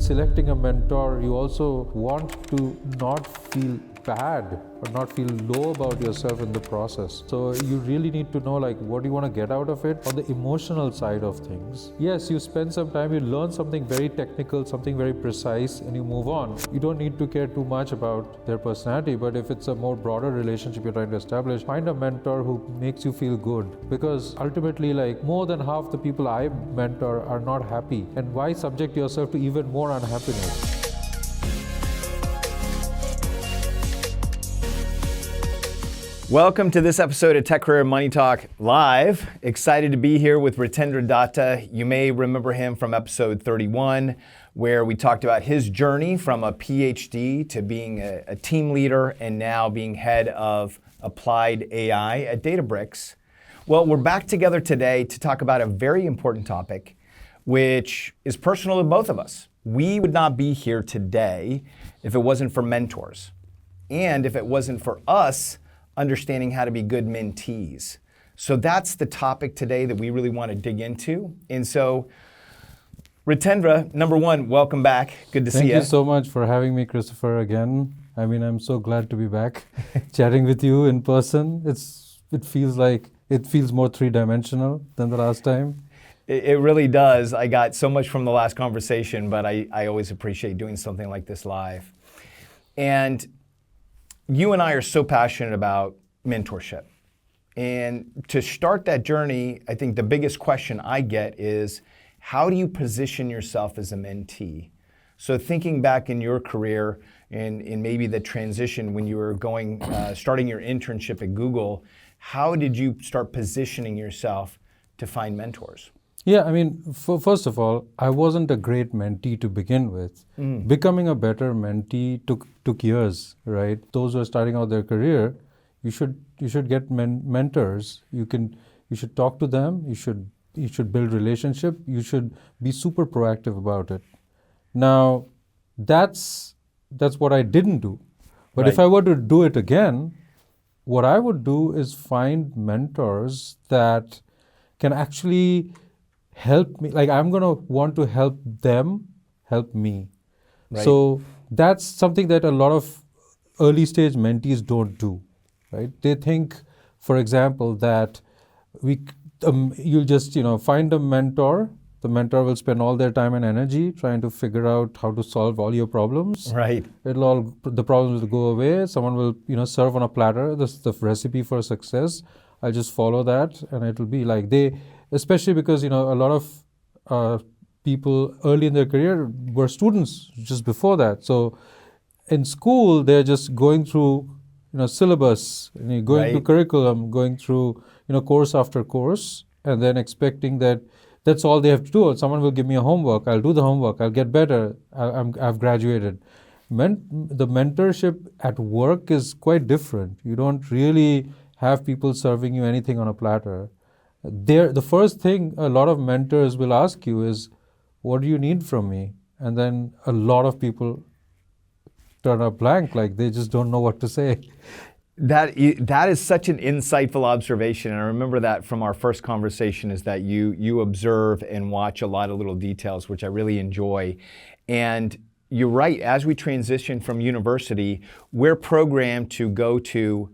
when selecting a mentor, you also want to not feel bad or not feel low about yourself in the process. So you really need to know what do you want to get out of it on the emotional side of things. Yes, you spend some time, you learn something very technical, something very precise, and you move on. You don't need to care too much about their personality, but if it's a more broader relationship you're trying to establish, find a mentor who makes you feel good, because ultimately more than half the people I mentor are not happy. And why subject yourself to even more unhappiness? Welcome to this episode of Tech Career Money Talk Live. Excited to be here with Ritendra Datta. You may remember him from episode 31, where we talked about his journey from a PhD to being a team leader and now being head of applied AI at Databricks. Well, we're back together today to talk about a very important topic, which is personal to both of us. We would not be here today if it wasn't for mentors, and if it wasn't for us understanding how to be good mentees. So that's the topic today that we really want to dig into. And so, Ritendra, number one, welcome back. Good to see you. Thank you so much for having me, Christopher, again. I mean, I'm so glad to be back chatting with you in person. It feels more three-dimensional than the last time. It really does. I got so much from the last conversation, but I always appreciate doing something like this live. And you and I are so passionate about mentorship. And to start that journey, I think the biggest question I get is, how do you position yourself as a mentee? So thinking back in your career and in maybe the transition when you were starting your internship at Google, how did you start positioning yourself to find mentors? Yeah, I mean, first of all, I wasn't a great mentee to begin with. Becoming a better mentee took years, right? Those who are starting out their career, you should get mentors. You should talk to them. You should build relationship. You should be super proactive about it. Now, that's what I didn't do. But Right. if I were to do it again, what I would do is find mentors that can actually help me. I'm going to want to help them help me. Right. So that's something that a lot of early stage mentees don't do, right? They think, for example, that you'll just find a mentor. The mentor will spend all their time and energy trying to figure out how to solve all your problems. Right. The problems will go away. Someone will serve on a platter the recipe for success. I'll just follow that, and it'll be especially because a lot of people early in their career were students just before that. So in school, they're just going through syllabus, going through curriculum, going through course after course, and then expecting that that's all they have to do. Someone will give me a homework. I'll do the homework. I'll get better. I've graduated. The mentorship at work is quite different. You don't really have people serving you anything on a platter. The first thing a lot of mentors will ask you is, what do you need from me? And then a lot of people turn up blank, they just don't know what to say. That is such an insightful observation. And I remember that from our first conversation, is that you observe and watch a lot of little details, which I really enjoy. And you're right, as we transition from university, we're programmed to go to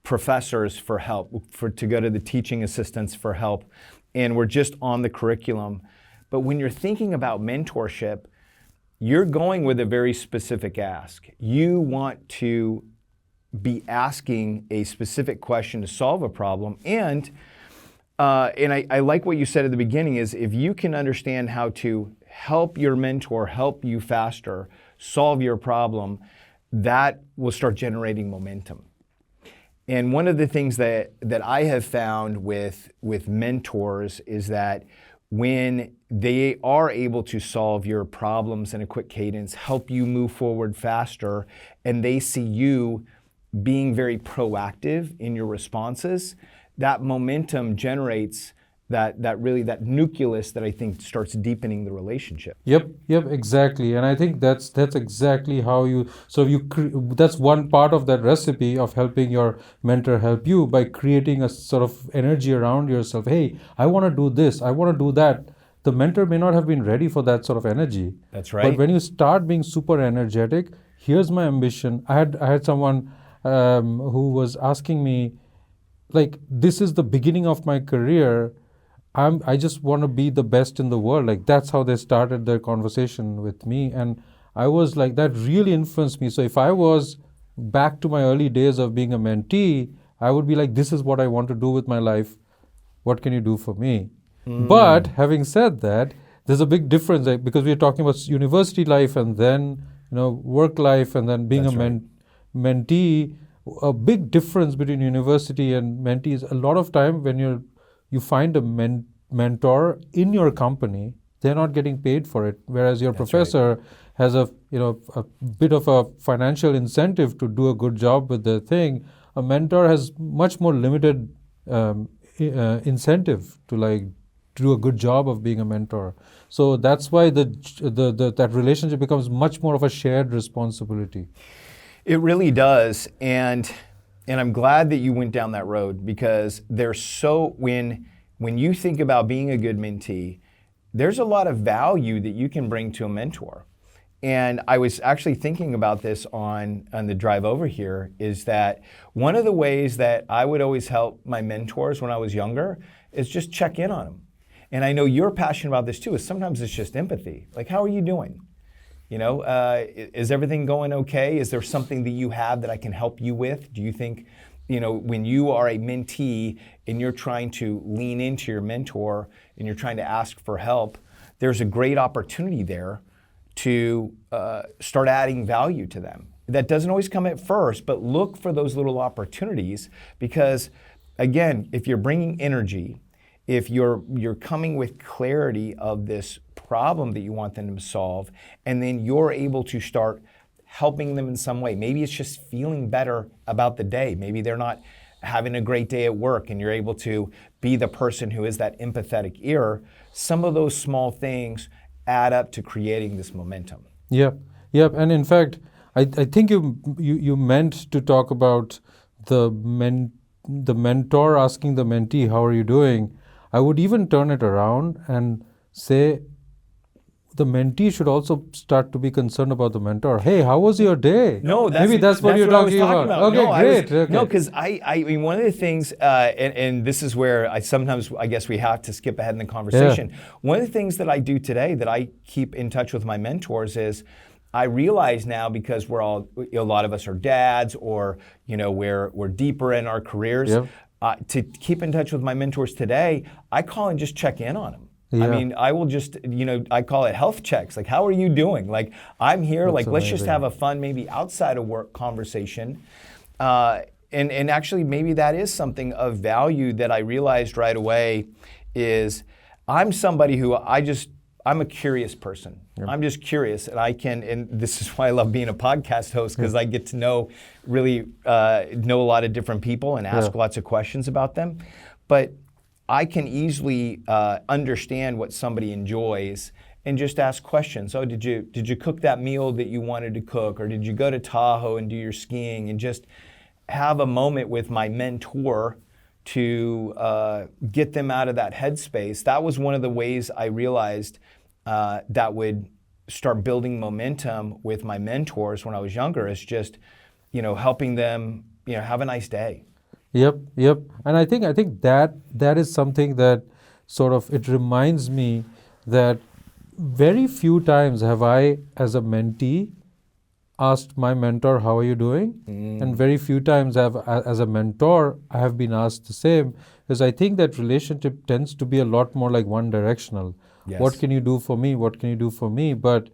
professors for help, to go to the teaching assistants for help, and we're just on the curriculum. But when you're thinking about mentorship, you're going with a very specific ask. You want to be asking a specific question to solve a problem, and I like what you said at the beginning, is if you can understand how to help your mentor help you faster, solve your problem, that will start generating momentum. And one of the things that I have found with mentors is that when they are able to solve your problems in a quick cadence, help you move forward faster, and they see you being very proactive in your responses, that momentum generates that nucleus that I think starts deepening the relationship. Yep, exactly. And I think that's exactly how that's one part of that recipe of helping your mentor help you, by creating a sort of energy around yourself. Hey, I want to do this, I want to do that. the mentor may not have been ready for that sort of energy. That's But right. when you start being super energetic, here's my ambition. I had someone who was asking me, like, this is the beginning of my career. I just want to be the best in the world. Like, that's how they started their conversation with me. And I was like, that really influenced me. So if I was back to my early days of being a mentee, I would be like, this is what I want to do with my life. What can you do for me? But having said that, there's a big difference, like, because we're talking about university life and then work life and then being That's a right. mentee. A big difference between university and mentee is a lot of time when you find a mentor in your company, they're not getting paid for it, whereas your That's right. professor has a bit of a financial incentive to do a good job with the thing. A mentor has much more limited incentive to like do a good job of being a mentor. So that's why that relationship becomes much more of a shared responsibility. It really does, and I'm glad that you went down that road, because there's when you think about being a good mentee, there's a lot of value that you can bring to a mentor. And I was actually thinking about this on the drive over here, is that one of the ways that I would always help my mentors when I was younger is just check in on them. And I know you're passionate about this too, is sometimes it's just empathy. Like, how are you doing? Is everything going okay? Is there something that you have that I can help you with? Do you think, when you are a mentee and you're trying to lean into your mentor and you're trying to ask for help, there's a great opportunity there to start adding value to them. That doesn't always come at first, but look for those little opportunities, because, again, if you're bringing energy, if you're coming with clarity of this problem that you want them to solve, and then you're able to start helping them in some way. Maybe it's just feeling better about the day. Maybe they're not having a great day at work and you're able to be the person who is that empathetic ear. Some of those small things add up to creating this momentum. Yep, yep. And in fact, I think you meant to talk about the mentor asking the mentee, how are you doing? I would even turn it around and say, the mentee should also start to be concerned about the mentor. Hey, how was your day? No, maybe that's what you're I was talking about. Okay, No, great. Okay. No, because I mean, one of the things, and this is where I guess we have to skip ahead in the conversation. Yeah. One of the things that I do today that I keep in touch with my mentors is, I realize now, because we're all, a lot of us are dads, or we're deeper in our careers. Yep. To keep in touch with my mentors today, I call and just check in on them. Yeah. I mean, I will just, I call it health checks. Like, how are you doing? Like, I'm here. That's like, amazing. Let's just have a fun, maybe outside of work conversation. And actually, maybe that is something of value that I realized right away is, I'm somebody who I'm a curious person. Yep. I'm just curious, and this is why I love being a podcast host, because I get to know a lot of different people and ask lots of questions about them. But I can easily understand what somebody enjoys and just ask questions. Oh, did you cook that meal that you wanted to cook? Or did you go to Tahoe and do your skiing? And just have a moment with my mentor to get them out of that headspace. That was one of the ways I realized that would start building momentum with my mentors when I was younger, is just, helping them, have a nice day. Yep. And I think that is something that sort of, it reminds me that very few times have I, as a mentee, asked my mentor, how are you doing? And very few times as a mentor, I have been asked the same, because I think that relationship tends to be a lot more like one directional. Yes. What can you do for me? What can you do for me? But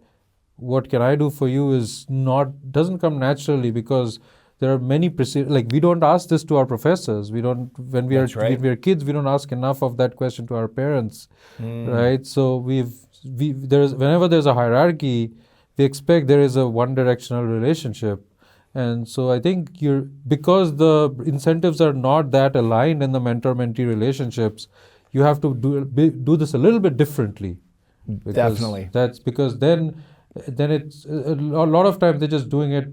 what can I do for you doesn't come naturally, because there are many, like, we don't ask this to our professors. We don't, when we are kids, we don't ask enough of that question to our parents, right? So whenever there's a hierarchy, we expect there is a one-directional relationship. And so I think because the incentives are not that aligned in the mentor-mentee relationships, you have to do this a little bit differently. Definitely. That's because then it's a lot of times they're just doing it,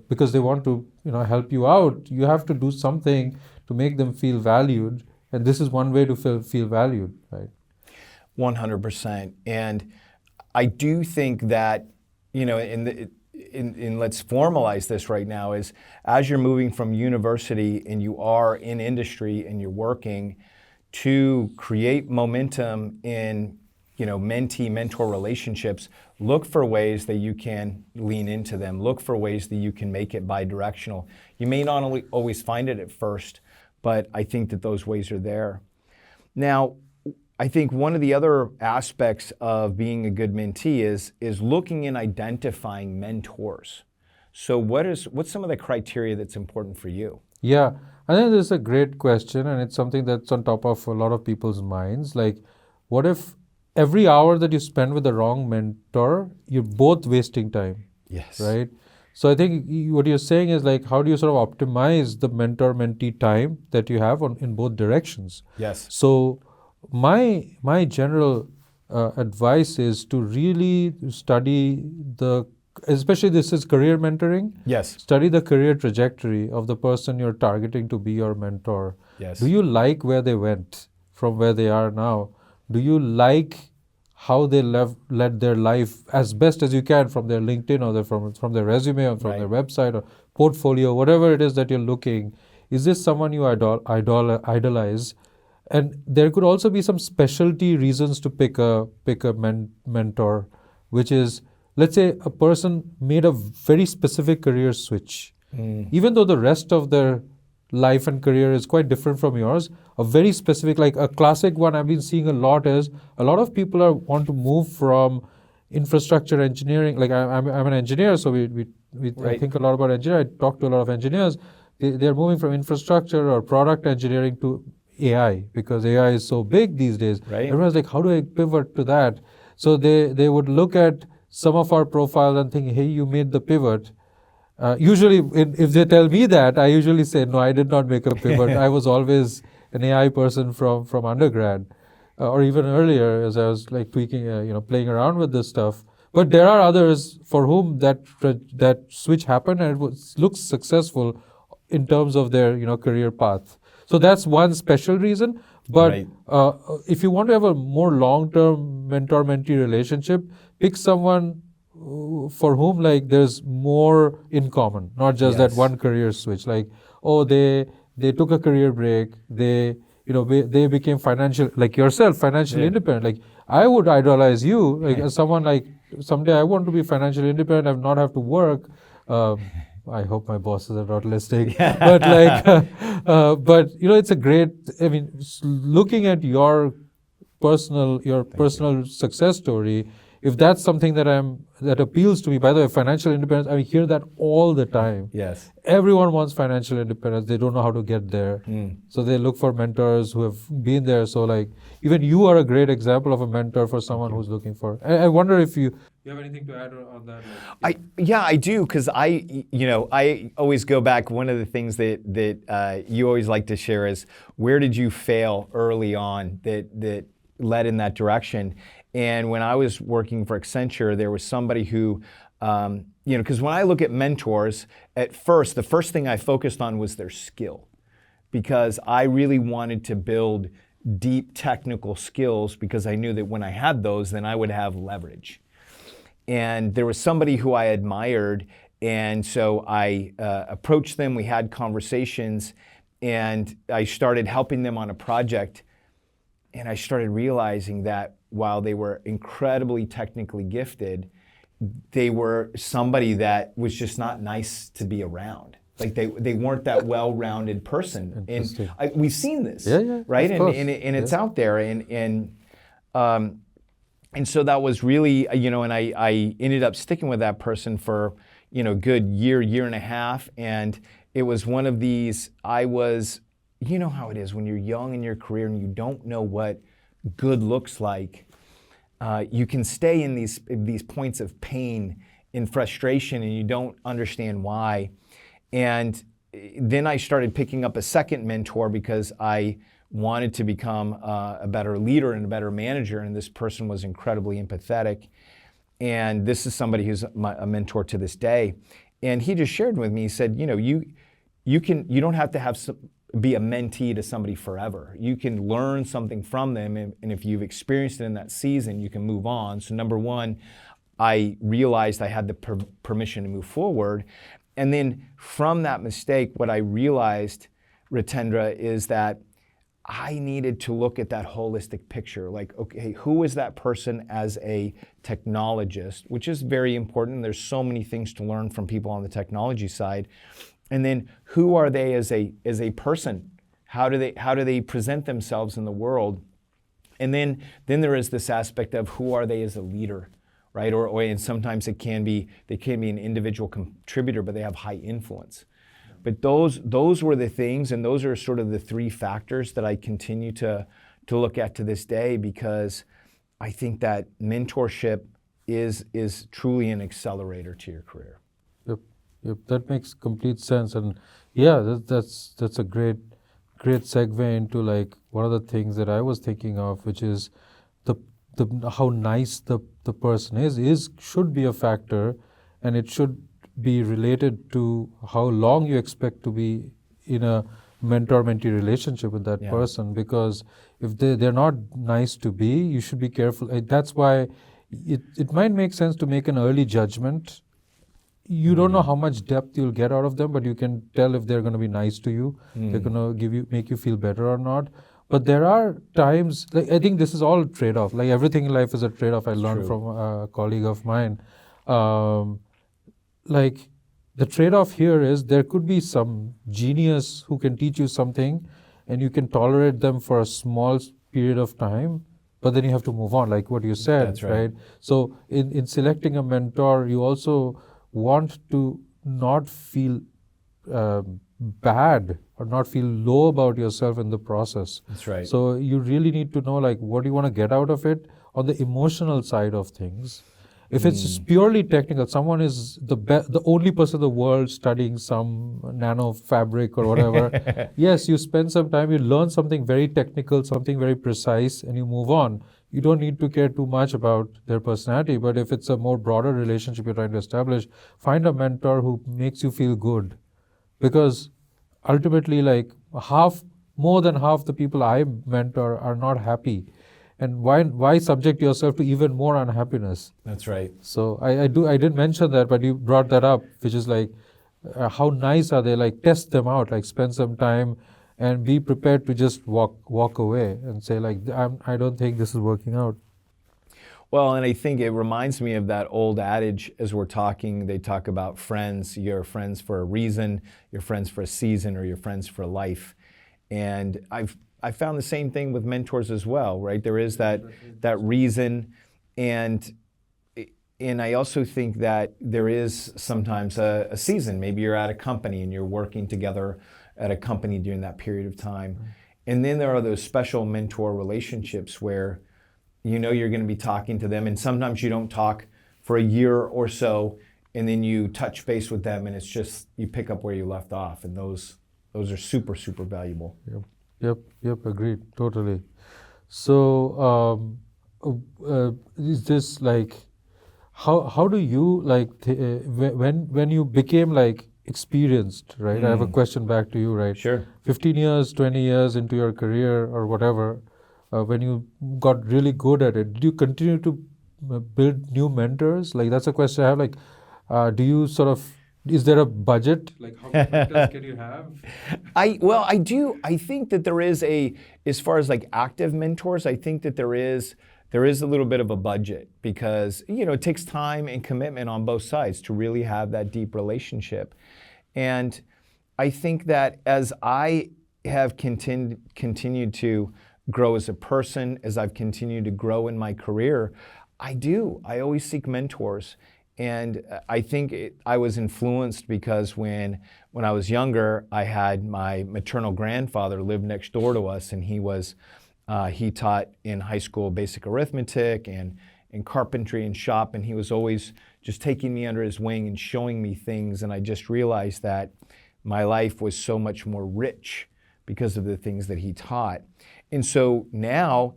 because they want to, help you out. You have to do something to make them feel valued, and this is one way to feel valued, right? 100%. And I do think that, and let's formalize this right now, is as you're moving from university and you are in industry and you're working, to create momentum in mentee-mentor relationships, look for ways that you can lean into them. Look for ways that you can make it bi-directional. You may not always find it at first, but I think that those ways are there. Now, I think one of the other aspects of being a good mentee is looking and identifying mentors. So what's some of the criteria that's important for you? Yeah, I think this is a great question, and it's something that's on top of a lot of people's minds. Like, what if every hour that you spend with the wrong mentor, you're both wasting time? Yes. Right? So I think what you're saying is like, how do you sort of optimize the mentor-mentee time that you have in both directions? Yes. So my general advice is to really study especially this is career mentoring. Yes. Study the career trajectory of the person you're targeting to be your mentor. Yes. Do you like where they went from where they are now? Do you like how they led their life as best as you can from their LinkedIn or from their resume or from their website or portfolio, whatever it is that you're looking? Is this someone you idolize? And there could also be some specialty reasons to pick a mentor, which is, let's say a person made a very specific career switch. Even though the rest of their life and career is quite different from yours, a very specific, like a classic one I've been seeing a lot is, a lot of people want to move from infrastructure engineering. Like I'm an engineer, so I think a lot about engineering. I talk to a lot of engineers. They're moving from infrastructure or product engineering to AI, because AI is so big these days. Right. Everyone's like, how do I pivot to that? So they would look at some of our profiles and think, hey, you made the pivot. Usually, if they tell me that, I usually say, no, I did not make a pivot. I was always an AI person from undergrad, or even earlier, as I was like tweaking, playing around with this stuff. But there are others for whom that switch happened and it looks successful in terms of their career path. So that's one special reason. But if you want to have a more long-term mentor-mentee relationship, pick someone for whom like there's more in common, not just that one career switch. Like, oh, they took a career break, they became financial, like yourself, financially independent. Like, I would idolize you, like as someone like, someday I want to be financially independent, I not have to work. I hope my bosses are not listening. But but it's a great. I mean, looking at your personal success story, if that's something that appeals to me. By the way, financial independence, I hear that all the time. Yes. Everyone wants financial independence. They don't know how to get there. So they look for mentors who have been there. So like, even you are a great example of a mentor for someone who's looking for. I wonder if you have anything to add on that? I do, because I always go back. One of the things that you always like to share is, where did you fail early on that led in that direction? And when I was working for Accenture, there was somebody who, because when I look at mentors, at first, the first thing I focused on was their skill, because I really wanted to build deep technical skills, because I knew that when I had those, then I would have leverage. And there was somebody who I admired, and so I approached them, we had conversations, and I started helping them on a project, and I started realizing that while they were incredibly technically gifted, they were somebody that was just not nice to be around. Like they weren't that well-rounded person. And we've seen this, right? And it's out there. And so that was really, and I ended up sticking with that person for, good year and a half. And it was one of these, you know how it is when you're young in your career and you don't know what good looks like. You can stay in these points of pain and frustration, and you don't understand why. And then I started picking up a second mentor, because I wanted to become a better leader and a better manager, and this person was incredibly empathetic. And this is somebody who's a mentor to this day. And he just shared with me, he said, you don't have to have be a mentee to somebody forever. You can learn something from them, and if you've experienced it in that season, you can move on. So number one, I realized I had the permission to move forward. And then from that mistake, what I realized, Ritendra, is that I needed to look at that holistic picture. Like, okay, who is that person as a technologist, which is very important. There's so many things to learn from people on the technology side. And then who are they as a person? How do they present themselves in the world? And then there is this aspect of who are they as a leader, right? And sometimes they can be an individual contributor, but they have high influence. But those were the things, and those are sort of the three factors that I continue to look at to this day, because I think that mentorship is truly an accelerator to your career. Yep, that makes complete sense, and yeah, that's a great segue into like one of the things that I was thinking of, which is the how nice the person is should be a factor, and it should be related to how long you expect to be in a mentor-mentee relationship with that person. Because if they're not nice to be, you should be careful. That's why it might make sense to make an early judgment. You don't know how much depth you'll get out of them, but you can tell if they're going to be nice to you, they're going to make you feel better or not. But there are times, like I think this is all trade-off. Like everything in life is a trade-off. I learned from a colleague of mine. Like the trade-off here is there could be some genius who can teach you something, and you can tolerate them for a small period of time, but then you have to move on, like what you said. That's right. So in selecting a mentor, you also want to not feel bad or not feel low about yourself in the process. That's right. So you really need to know like what do you want to get out of it on the emotional side of things. If it's just purely technical, someone is the only person in the world studying some nano fabric or whatever. Yes, you spend some time, you learn something very technical, something very precise, and you move on. You don't need to care too much about their personality. But if it's a more broader relationship you're trying to establish, find a mentor who makes you feel good. Because ultimately, like more than half the people I mentor are not happy. And why subject yourself to even more unhappiness? That's right. So I didn't mention that, but you brought that up, which is like, how nice are they? Like test them out, like spend some time, and be prepared to just walk away and say like, I don't think this is working out. Well, and I think it reminds me of that old adage as we're talking. They talk about friends. You're friends for a reason, you're friends for a season, or you're friends for life. And I found the same thing with mentors as well, right? There is that reason, and I also think that there is sometimes a season. Maybe you're at a company and you're working together at a company during that period of time. And then there are those special mentor relationships where you know you're going to be talking to them, and sometimes you don't talk for a year or so, and then you touch base with them, and it's just you pick up where you left off, and those are super, super valuable. Yep, agreed, totally. So is this like, how do you like, when you became like experienced, right? I have a question back to you, right? Sure. 15 years, 20 years into your career or whatever, when you got really good at it, did you continue to build new mentors? Like that's a question I have, like, do you sort of, is there a budget? Like how many mentors can you have? I do. I think that there is as far as like active mentors, I think that there is a little bit of a budget, because it takes time and commitment on both sides to really have that deep relationship. And I think that as I have continued to grow as a person, as I've continued to grow in my career, I always seek mentors. And I think I was influenced because when I was younger, I had my maternal grandfather live next door to us, and he taught in high school basic arithmetic and carpentry and shop, and he was always just taking me under his wing and showing me things, and I just realized that my life was so much more rich because of the things that he taught. And so now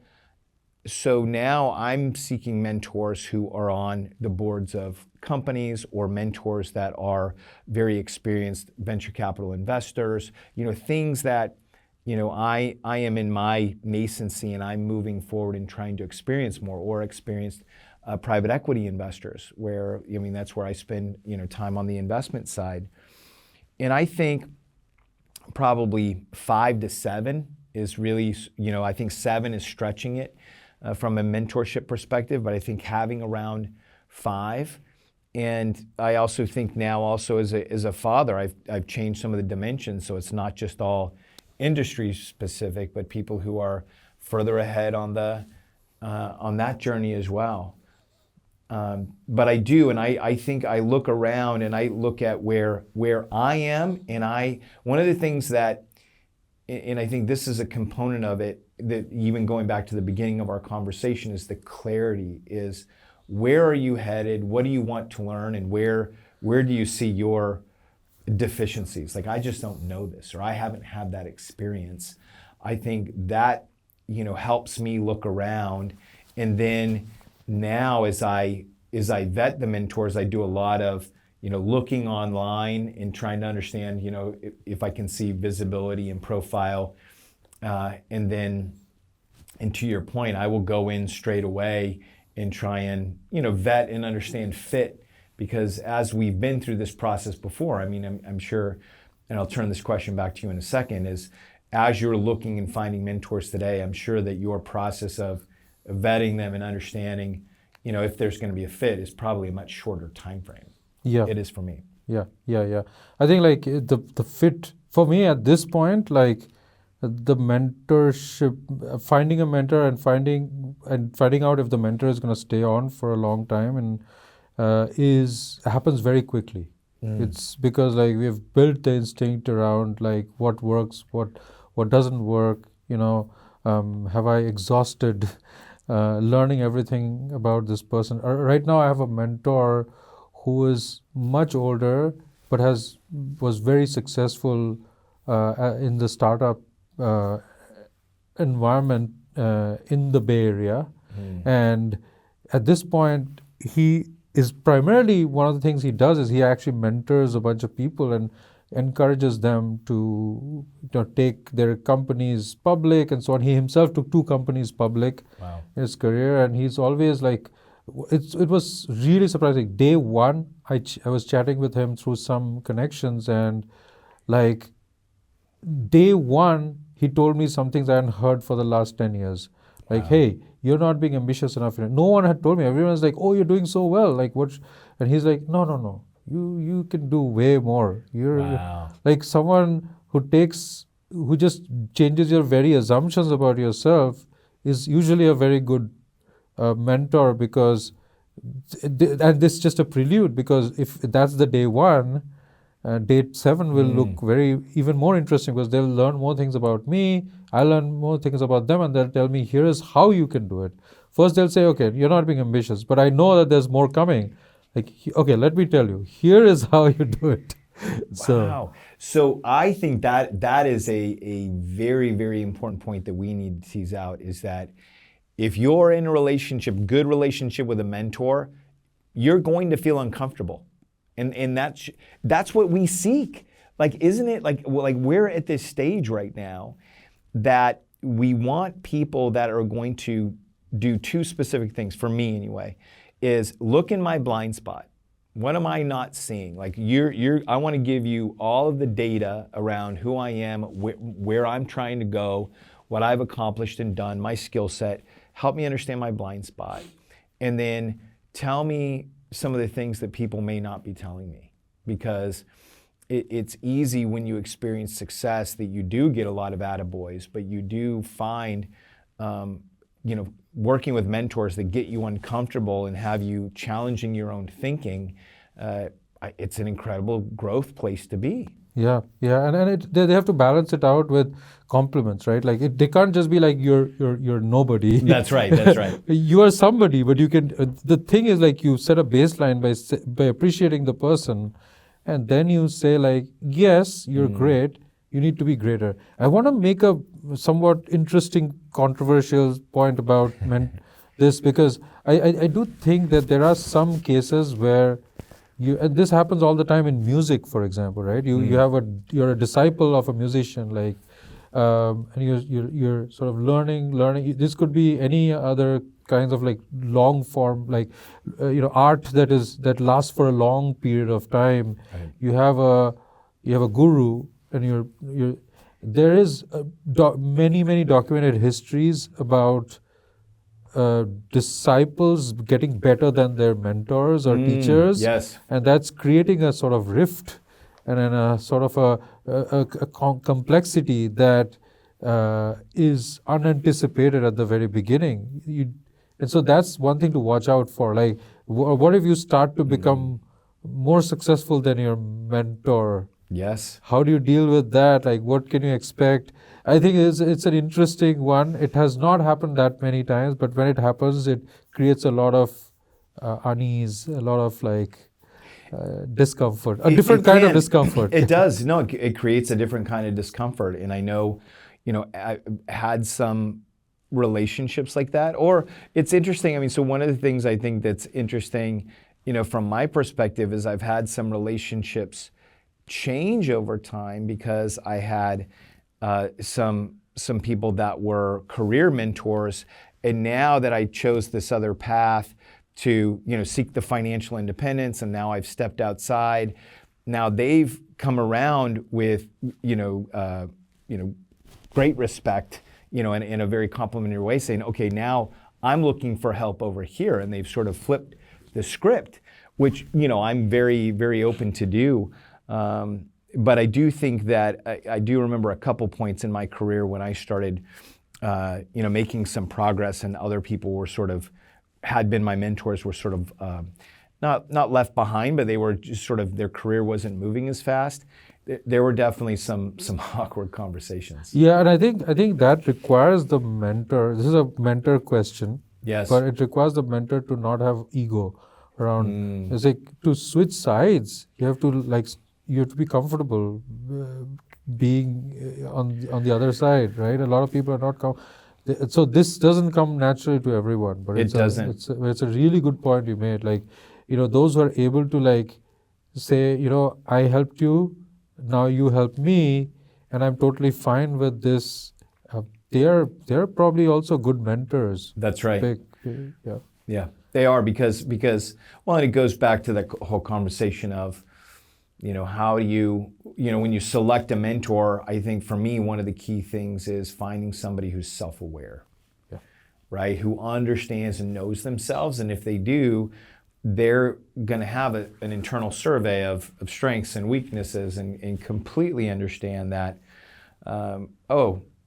I'm seeking mentors who are on the boards of companies, or mentors that are very experienced venture capital investors, things that I am in my nascency and I'm moving forward and trying to experience more, or experienced private equity investors where, that's where I spend, time on the investment side. And I think probably 5 to 7 is really, I think 7 is stretching it from a mentorship perspective, but I think having around 5. And I also think now also as a father, I've changed some of the dimensions, so it's not just all industry specific, but people who are further ahead on that journey as well. But I do, and I think I look around and I look at where I am, and one of the things that, and I think this is a component of it, that even going back to the beginning of our conversation, is the clarity, is where are you headed, what do you want to learn, and where do you see your deficiencies? Like, I just don't know this, or I haven't had that experience. I think that, helps me look around. And then now as I vet the mentors, I do a lot of, looking online and trying to understand, if I can see visibility and profile. And to your point, I will go in straight away and try and, vet and understand fit. Because as we've been through this process before, I'm sure, and I'll turn this question back to you in a second, is as you're looking and finding mentors today, I'm sure that your process of vetting them and understanding, if there's going to be a fit, is probably a much shorter time frame. Yeah. It is for me. Yeah. I think like the fit for me at this point, like the mentorship, finding a mentor and finding out if the mentor is going to stay on for a long time and happens very quickly. It's because like we've built the instinct around like what works, what doesn't work. Have I exhausted learning everything about this person? Right now, I have a mentor who is much older but was very successful in the startup environment in the Bay Area, and at this point, he is primarily, one of the things he does is he actually mentors a bunch of people and encourages them to take their companies public and so on. He himself took 2 companies public in his career, and he's always like, it was really surprising. Day one, I was chatting with him through some connections, and like day one, he told me some things I hadn't heard for the last 10 years. Like, hey, you're not being ambitious enough. No one had told me. Everyone's like, oh, you're doing so well. Like, what? And he's like, no. You can do way more. You're like someone who just changes your very assumptions about yourself is usually a very good mentor, because, and this is just a prelude, because if that's the day one, date 7 will look even more interesting, because they'll learn more things about me, I'll learn more things about them, and they'll tell me, here is how you can do it. First they'll say, okay, you're not being ambitious, but I know that there's more coming. Like, okay, let me tell you, here is how you do it. Wow. So I think that is a very, very important point that we need to tease out, is that if you're in a good relationship with a mentor, you're going to feel uncomfortable. And that's what we seek. Like, isn't it like we're at this stage right now that we want people that are going to do 2 specific things, for me anyway, is look in my blind spot. What am I not seeing? Like, I want to give you all of the data around who I am, where I'm trying to go, what I've accomplished and done, my skill set. Help me understand my blind spot. And then tell me some of the things that people may not be telling me. Because it's easy when you experience success that you do get a lot of attaboys, but you do find, working with mentors that get you uncomfortable and have you challenging your own thinking, it's an incredible growth place to be. Yeah, and they have to balance it out with compliments, right? Like, they can't just be like, you're nobody. That's right. You are somebody, but you can. The thing is, like, you set a baseline by appreciating the person, and then you say like, yes, you're great. You need to be greater. I want to make a somewhat interesting, controversial point about this, because I do think that there are some cases where and this happens all the time in music, for example, right? You're a disciple of a musician, like, and you're sort of learning. This could be any other kinds of like long form, like art that lasts for a long period of time. Right. You have a guru, and there is many documented histories about disciples getting better than their mentors or teachers, Yes. and that's creating a sort of rift and then a sort of a complexity that is unanticipated at the very beginning. And so that's one thing to watch out for. Like, what if you start to become more successful than your mentor? Yes. How do you deal with that? Like, what can you expect? I think it's an interesting one. It has not happened that many times, but when it happens, it creates a lot of unease, a lot of discomfort, a different kind of discomfort. It does. No, it creates a different kind of discomfort. And I know, I had some relationships like that. Or it's interesting. I mean, so one of the things I think that's interesting, from my perspective is I've had some relationships change over time because I had some people that were career mentors, and now that I chose this other path to seek the financial independence, and now I've stepped outside. Now they've come around with great respect, in a very complimentary way, saying, okay, now I'm looking for help over here, and they've sort of flipped the script, which I'm very, very open to do. But I do think that I do remember a couple points in my career when I started, making some progress, and other people were had been my mentors, were sort of not left behind, but they were just sort of, their career wasn't moving as fast. There were definitely some awkward conversations. Yeah, and I think that requires the mentor. This is a mentor question. Yes. But it requires the mentor to not have ego around. It's like, to switch sides, you have to be comfortable being on the other side, right? A lot of people are not so this doesn't come naturally to everyone, but it doesn't. It's a really good point you made. Like, those who are able to say, I helped you, now you help me, and I'm totally fine with this. They're probably also good mentors. That's right. Yeah. Yeah, they are, because well, and it goes back to the whole conversation of, how do you, when you select a mentor, I think for me, one of the key things is finding somebody who's self-aware, right? Who understands and knows themselves. And if they do, they're going to have an internal survey of strengths and weaknesses, and completely understand that,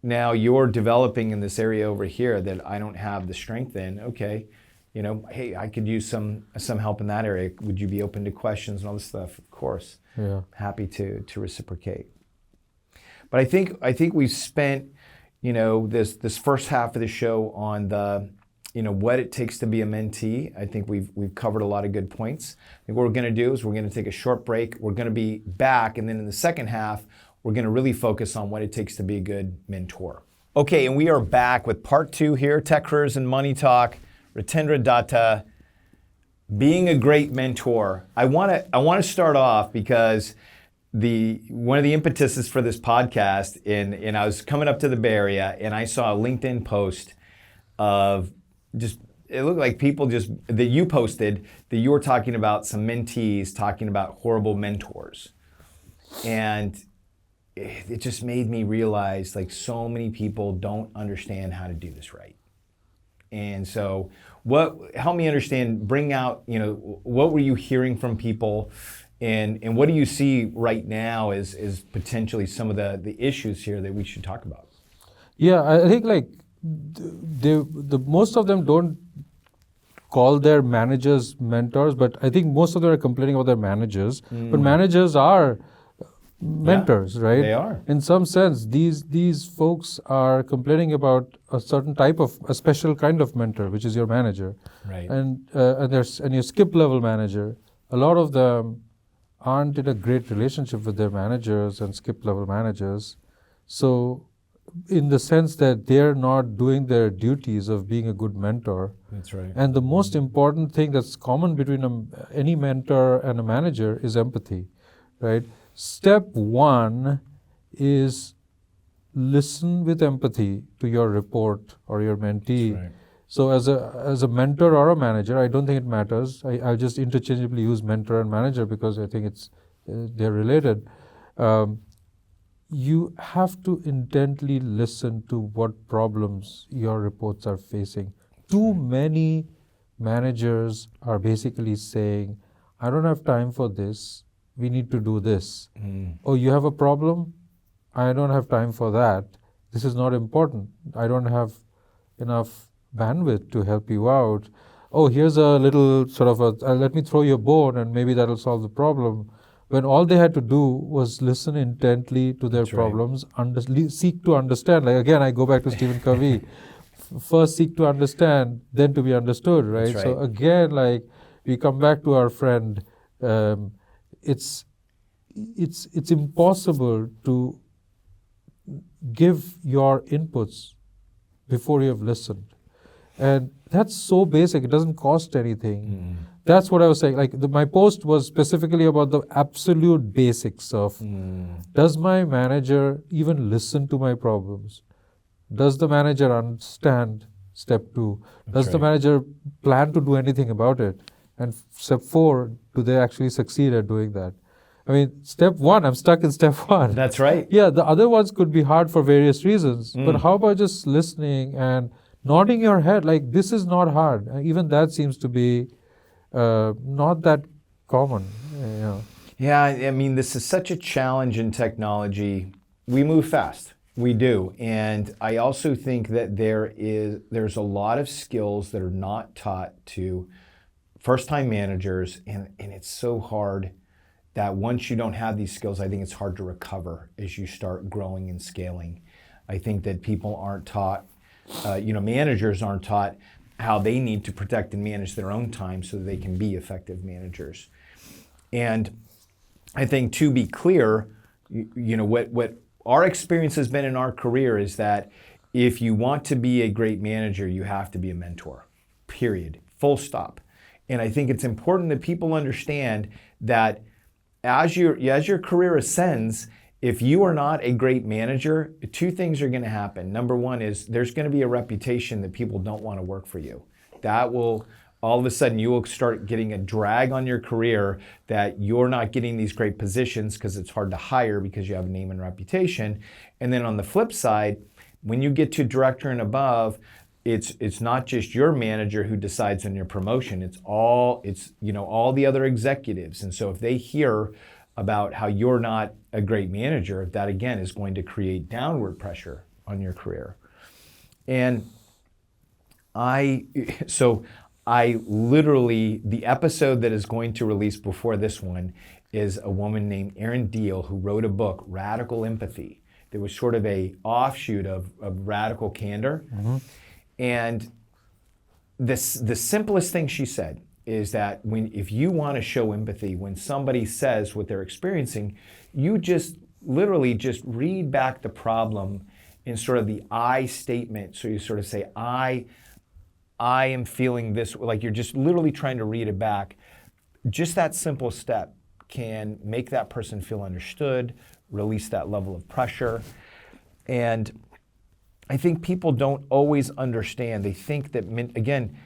now you're developing in this area over here that I don't have the strength in. Okay. Hey, I could use some help in that area. Would you be open to questions and all this stuff? Of course. Yeah. Happy to reciprocate. But I think we've spent, this first half of the show on the, what it takes to be a mentee. I think we've covered a lot of good points. I think what we're going to do is we're going to take a short break. We're going to be back, and then in the second half, we're going to really focus on what it takes to be a good mentor. Okay, and we are back with part 2 here, Tech Careers and Money Talk. Ritendra Datta, being a great mentor. I want to start off because one of the impetuses for this podcast, and I was coming up to the Bay Area, and I saw a LinkedIn post of it looked like people that you posted, that you were talking about some mentees talking about horrible mentors. And it just made me realize, so many people don't understand how to do this right. And so help me understand, bring out, what were you hearing from people, and what do you see right now as potentially some of the issues here that we should talk about? Yeah, I think the most of them don't call their managers mentors, but I think most of them are complaining about their managers. But managers are mentors, right? They are. In some sense, these folks are complaining about a certain type of, a special kind of mentor, which is your manager. Right. And your skip level manager. A lot of them aren't in a great relationship with their managers and skip level managers. So, in the sense that they're not doing their duties of being a good mentor. That's right. And the most important thing that's common between any mentor and a manager is empathy, right? Step 1 is listen with empathy to your report or your mentee. right. So as a mentor or a manager, I don't think it matters. I'll just interchangeably use mentor and manager because I think they're related. Um, you have to intently listen to what problems your reports are facing. Too many managers are basically saying, I don't have time for this. We need to do this. Oh, you have a problem? I don't have time for that. This is not important. I don't have enough bandwidth to help you out. Oh, here's a little sort of let me throw you a bone and maybe that'll solve the problem. When all they had to do was listen intently to their That's right. problems, seek to understand. Like again, I go back to Stephen Covey. First seek to understand, then to be understood, right? That's So right. again, like we come back to our friend, it's impossible to give your inputs before you have listened. And that's so basic, it doesn't cost anything. That's what I was saying. Like my post was specifically about the absolute basics of does my manager even listen to my problems? Does the manager understand step 2? Does the right. manager plan to do anything about it? And step 4, do they actually succeed at doing that? I mean, step 1, I'm stuck in step 1. That's right. Yeah, the other ones could be hard for various reasons. But how about just listening and nodding your head like this is not hard? Even that seems to be not that common. Yeah, I mean, this is such a challenge in technology. We move fast. We do. And I also think that there's a lot of skills that are not taught to first-time managers, and it's so hard that once you don't have these skills, I think it's hard to recover as you start growing and scaling. I think that people aren't taught, managers aren't taught how they need to protect and manage their own time so that they can be effective managers. And I think to be clear, what our experience has been in our career is that if you want to be a great manager, you have to be a mentor, period, full stop. And I think it's important that people understand that as your career ascends, if you are not a great manager, 2 things are going to happen. Number 1 is there's going to be a reputation that people don't want to work for you. That will, all of a sudden, you will start getting a drag on your career that you're not getting these great positions because it's hard to hire because you have a name and reputation. And then on the flip side, when you get to director and above, it's not just your manager who decides on your promotion. It's all the other executives. And so if they hear about how you're not a great manager, that again is going to create downward pressure on your career. And I literally, the episode that is going to release before this one is a woman named Erin Deal who wrote a book, Radical Empathy. That was sort of a offshoot of Radical Candor. And the simplest thing she said is that if you want to show empathy, when somebody says what they're experiencing, you just literally just read back the problem in sort of the I statement. So you sort of say, I am feeling this, like you're just literally trying to read it back. Just that simple step can make that person feel understood, release that level of pressure. And I think people don't always understand. They think that, again,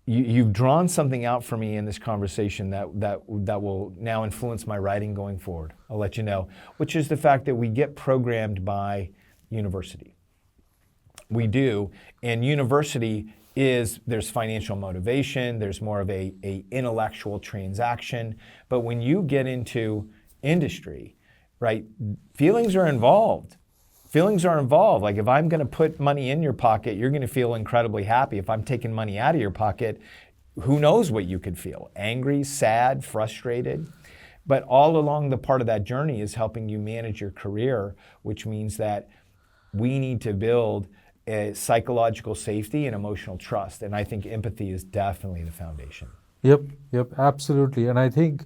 you've drawn something out for me in this conversation that will now influence my writing going forward. I'll let you know, which is the fact that we get programmed by university. We do, and university there's financial motivation, there's more of a intellectual transaction, but when you get into industry, right, feelings are involved. Feelings are involved. Like if I'm going to put money in your pocket, you're going to feel incredibly happy. If I'm taking money out of your pocket, who knows what you could feel? Angry, sad, frustrated. But all along the part of that journey is helping you manage your career, which means that we need to build a psychological safety and emotional trust. And I think empathy is definitely the foundation. Yep, absolutely. And I think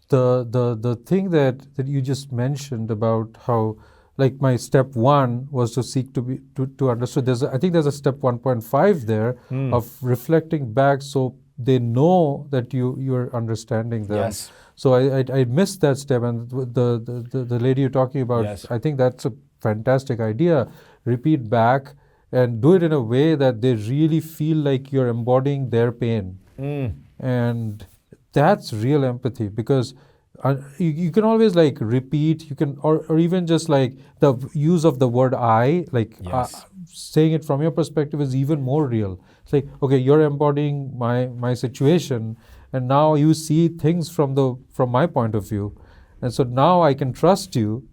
the thing that you just mentioned about how, like my step 1 was to seek to understand. I think there's a step 1.5 there of reflecting back so they know that you're understanding them. Yes. So I missed that step, and the lady you're talking about, Yes. I think that's a fantastic idea. Repeat back and do it in a way that they really feel like you're embodying their pain. And that's real empathy, because you can always like repeat, you can, or even just like the use of the word I, like Yes. saying it from your perspective is even more real. It's like, okay, you're embodying my situation, and now you see things from my point of view, and so now I can trust you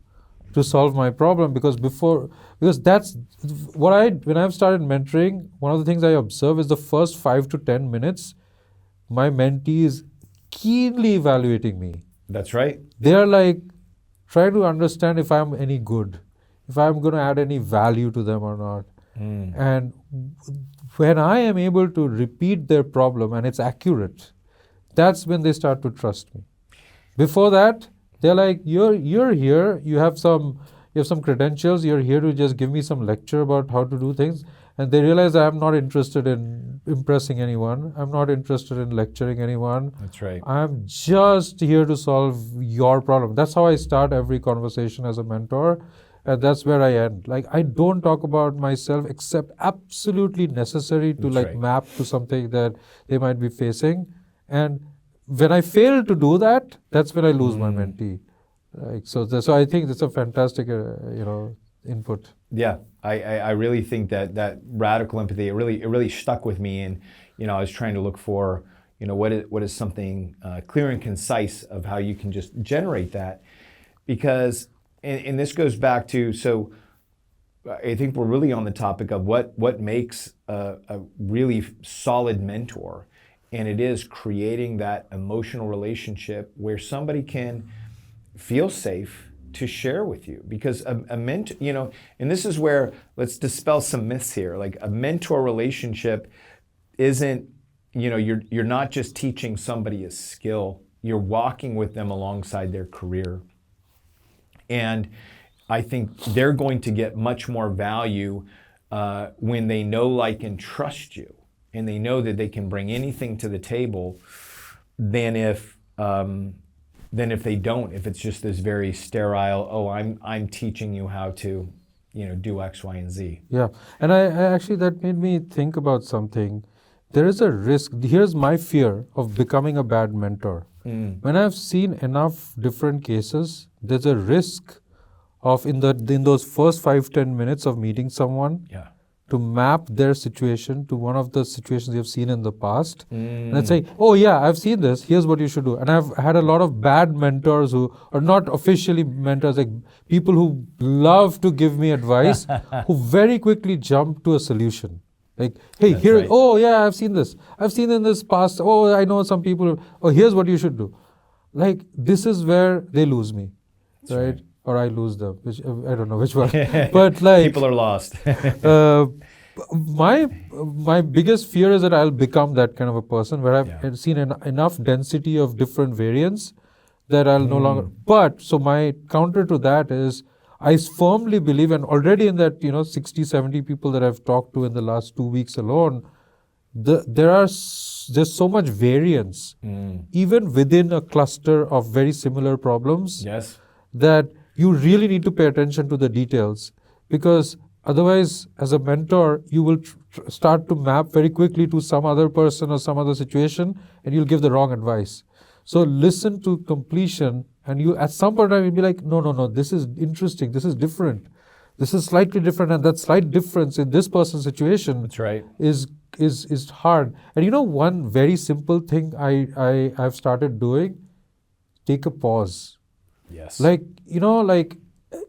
to solve my problem, because that's when I've started mentoring, one of the things I observe is the first 5 to 10 minutes my mentee is keenly evaluating me. That's right. They are like trying to understand if I'm any good, if I'm going to add any value to them or not. And when I am able to repeat their problem and it's accurate, that's when they start to trust me. Before that, they're like, you're here, you have some credentials, you're here to just give me some lecture about how to do things. And they realize I'm not interested in impressing anyone. I'm not interested in lecturing anyone. That's right. I'm just here to solve your problem. That's how I start every conversation as a mentor. And that's where I end. Like, I don't talk about myself except absolutely necessary to That's right. map to something that they might be facing. And when I fail to do that, that's when I lose my mentee. Like, so I think that's a fantastic, input. Yeah, I really think that radical empathy, it really stuck with me, and I was trying to look for what is something clear and concise of how you can just generate that, because and this goes back to, so I think we're really on the topic of what makes a really solid mentor, and it is creating that emotional relationship where somebody can feel safe to share with you, because a mentor, and this is where, let's dispel some myths here. Like, a mentor relationship isn't, you're not just teaching somebody a skill, you're walking with them alongside their career. And I think they're going to get much more value when they know, like, and trust you, and they know that they can bring anything to the table than if they don't, if it's just this very sterile, oh, I'm teaching you how to, do X, Y, and Z. Yeah. And I actually, that made me think about something. There is a risk. Here's my fear of becoming a bad mentor. When I've seen enough different cases, there's a risk of in those first 5-10 minutes of meeting someone, to map their situation to one of the situations you've seen in the past. And it's like, oh yeah, I've seen this, here's what you should do. And I've had a lot of bad mentors who are not officially mentors, like people who love to give me advice, who very quickly jump to a solution. Like, hey, That's here, right. oh yeah, I've seen this. I've seen in this past, oh, I know some people, oh, here's what you should do. Like, this is where they lose me, right? Or I lose them, which I don't know which one. But like, people are lost. my biggest fear is that I'll become that kind of a person where I've seen enough density of different variants that I'll no longer. But so my counter to that is, I firmly believe, and already in that 60, 70 people that I've talked to in the last 2 weeks alone, there's so much variance, even within a cluster of very similar problems. Yes. That you really need to pay attention to the details, because otherwise, as a mentor, you will start to map very quickly to some other person or some other situation, and you'll give the wrong advice. So listen to completion, and you at some point in time you'll be like, no, this is interesting, this is different, this is slightly different, and that slight difference in this person's situation, That's right, is hard. And one very simple thing I've started doing: take a pause. yes. Like,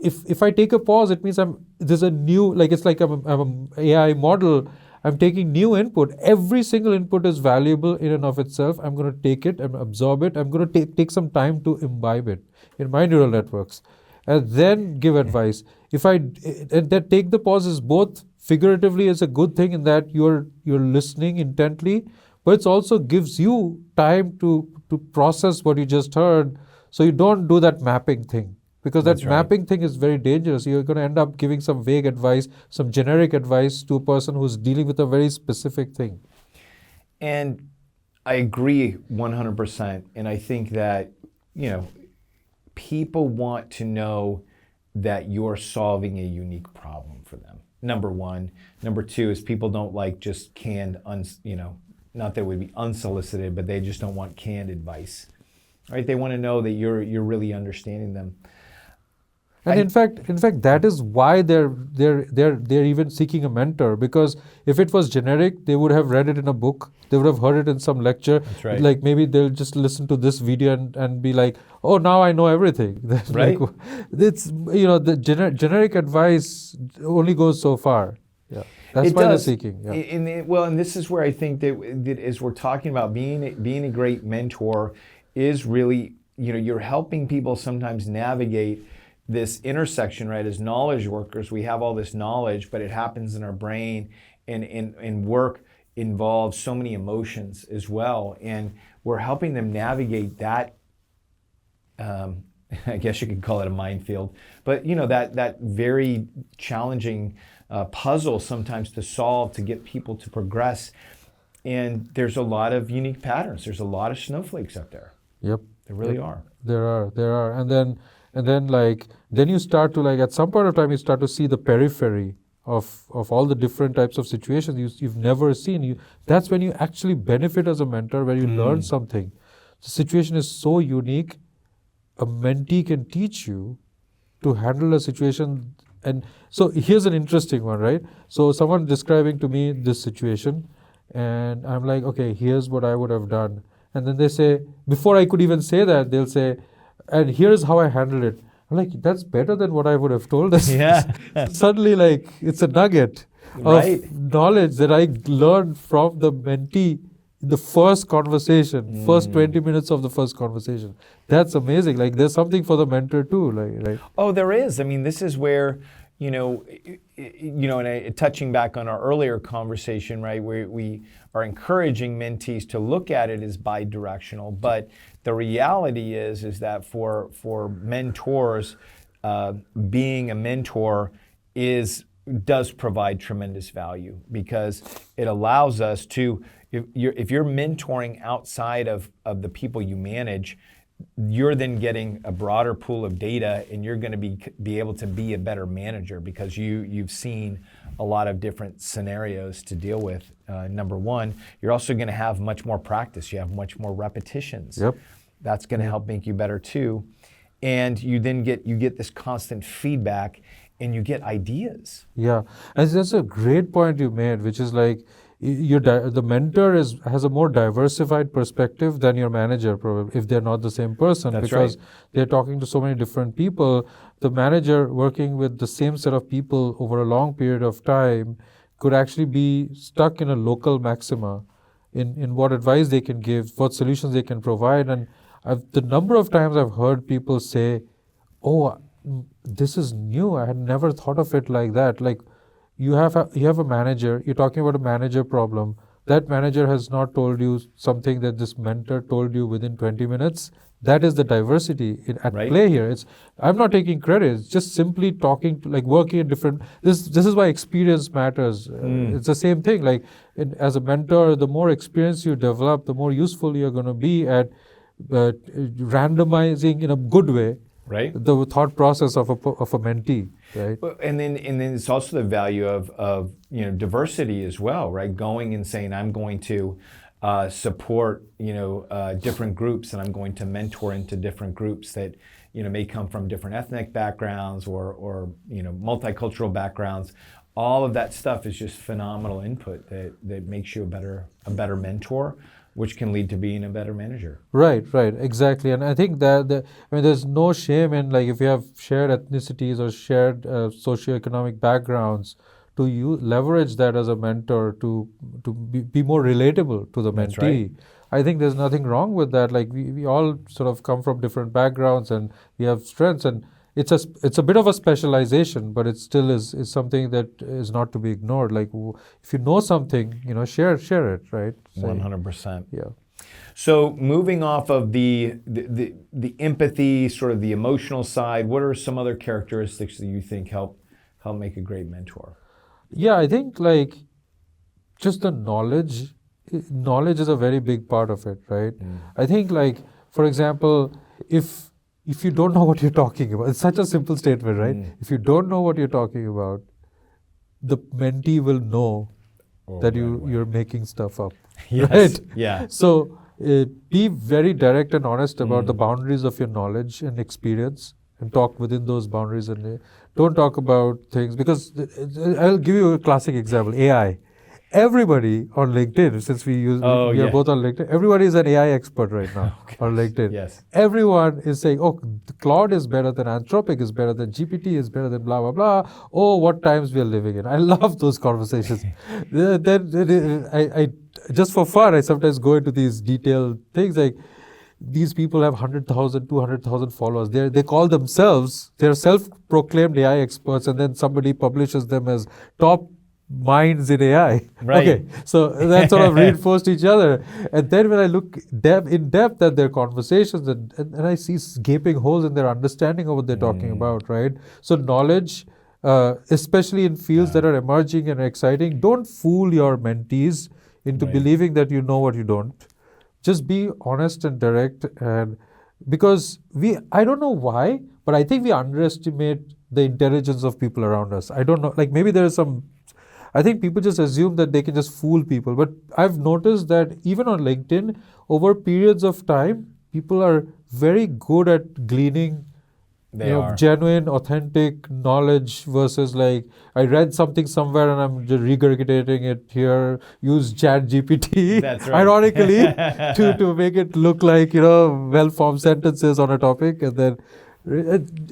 if I take a pause, it means there's a new, like, it's like I'm an AI model. I'm taking new input. Every single input is valuable in and of itself. I'm going to take it and absorb it. I'm going to take some time to imbibe it in my neural networks, and then give advice. That take the pause is both figuratively is a good thing, in that you're listening intently, but it also gives you time to process what you just heard, so you don't do that mapping thing. Because that mapping thing is very dangerous. You're going to end up giving some vague advice, some generic advice to a person who's dealing with a very specific thing. And I agree 100%. And I think that, people want to know that you're solving a unique problem for them. Number one. Number two is people don't like just canned, not that it would be unsolicited, but they just don't want canned advice. Right? They want to know that you're really understanding them. And in fact, that is why they're even seeking a mentor. Because if it was generic, they would have read it in a book. They would have heard it in some lecture. That's right. Like maybe they'll just listen to this video and be like, "Oh, now I know everything." Right. Like, it's the generic advice only goes so far. Yeah, that's why they're seeking. Yeah. And this is where I think that as we're talking about being a great mentor, is really you're helping people sometimes navigate this intersection, right? As knowledge workers, we have all this knowledge, but it happens in our brain, and work involves so many emotions as well. And we're helping them navigate that, I guess you could call it a minefield, but that very challenging puzzle sometimes to solve to get people to progress. And there's a lot of unique patterns. There's a lot of snowflakes out there. Yep. There really are. There are. And then you start to at some point of time you start to see the periphery of all the different types of situations you've never seen. That's when you actually benefit as a mentor, when you learn something. The situation is so unique, a mentee can teach you to handle a situation. And so here's an interesting one, right? So someone describing to me this situation, and I'm like, okay, here's what I would have done. And then they say, before I could even say that, they'll say, and here's how I handled it. I'm like, that's better than what I would have told us. Yeah. Suddenly, it's a nugget of knowledge that I learned from the mentee in the first conversation, first 20 minutes of the first conversation. That's amazing. There's something for the mentor too, right? Oh, there is. I mean, this is where, touching back on our earlier conversation, right, where we are encouraging mentees to look at it as bi-directional, but the reality is that for mentors, being a mentor does provide tremendous value, because it allows us to, if you're mentoring outside of the people you manage, you're then getting a broader pool of data, and you're going to be able to be a better manager because you've seen a lot of different scenarios to deal with. Number one, you're also going to have much more practice. You have much more repetitions. Yep. That's going to help make you better too. And you then get this constant feedback, and you get ideas. Yeah, and that's a great point you made, which is the mentor has a more diversified perspective than your manager, probably, if they're not the same person. That's because right. They're talking to so many different people. The manager working with the same set of people over a long period of time could actually be stuck in a local maxima in what advice they can give, what solutions they can provide. And the number of times I've heard people say, "Oh, this is new. I had never thought of it like that." You have a manager, you're talking about a manager problem. That manager has not told you something that this mentor told you within 20 minutes. That is the diversity at play here. I'm not taking credit. It's just simply talking, working in different. This is why experience matters. It's the same thing. As a mentor, the more experience you develop, the more useful you're going to be at randomizing in a good way. Right. The thought process of a mentee, right? And then it's also the value of diversity as well, right? Going and saying, I'm going to support different groups, and I'm going to mentor into different groups that may come from different ethnic backgrounds or multicultural backgrounds. All of that stuff is just phenomenal input that makes you a better mentor, which can lead to being a better manager. Right, exactly. And I think that there's no shame in if you have shared ethnicities or shared socioeconomic backgrounds, to leverage that as a mentor to be more relatable to the mentee. That's right. I think there's nothing wrong with that. We all sort of come from different backgrounds, and we have strengths, and it's a bit of a specialization, but it still is something that is not to be ignored. If you know something, share it, right? 100%. Yeah. So moving off of the empathy, sort of the emotional side, what are some other characteristics that you think help make a great mentor? Yeah, I think just the knowledge is a very big part of it, right? I think for example, if if you don't know what you're talking about, it's such a simple statement, right? If you don't know what you're talking about, the mentee will know that you're making stuff up, Yes. right? Yeah. So be very direct and honest about the boundaries of your knowledge and experience, and talk within those boundaries, and don't talk about things, because I'll give you a classic example: AI. Everybody on LinkedIn, since we are both on LinkedIn, everybody is an AI expert right now on LinkedIn. Yes. Everyone is saying, oh, Claude is better than Anthropic, is better than GPT, is better than blah, blah, blah. Oh, what times we are living in. I love those conversations. I just for fun, I sometimes go into these detailed things like, these people have 100,000, 200,000 followers. They call themselves, they're self-proclaimed AI experts, and then somebody publishes them as top minds in AI. Right. Okay, so that sort of reinforced each other. And then when I look in depth at their conversations, and I see gaping holes in their understanding of what they're talking about, right? So knowledge, especially in fields that are emerging and exciting, don't fool your mentees into believing that you know what you don't. Just be honest and direct, and because I don't know why, but I think we underestimate the intelligence of people around us. I don't know, like maybe there is I think people just assume that they can just fool people. But I've noticed that even on LinkedIn, over periods of time, people are very good at gleaning genuine, authentic knowledge versus like, I read something somewhere and I'm just regurgitating it here, use Chat GPT, That's right. ironically, to make it look like, well-formed sentences on a topic, and then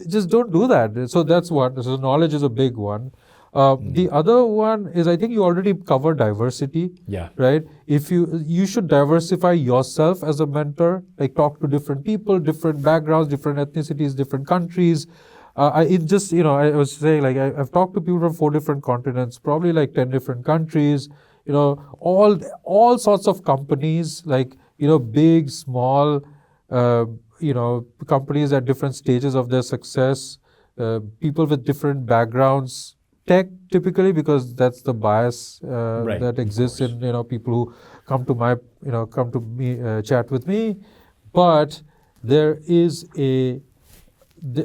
just don't do that. So that's one. So knowledge is a big one. The other one is, I think you already covered diversity. Yeah. Right? If you should diversify yourself as a mentor, like talk to different people, different backgrounds, different ethnicities, different countries. I was saying, like, I've talked to people from 4 different continents, probably like 10 different countries, all sorts of companies, like, big, small, companies at different stages of their success, people with different backgrounds. Tech, typically, because that's the bias that exists in people who come to me, chat with me. But there is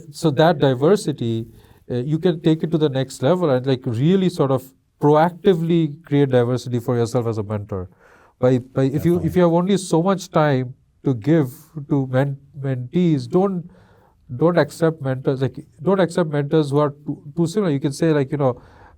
so that diversity, you can take it to the next level and like really sort of proactively create diversity for yourself as a mentor. If you have only so much time to give to mentees, don't accept mentors. Like, don't accept mentors who are too similar. You can say, like,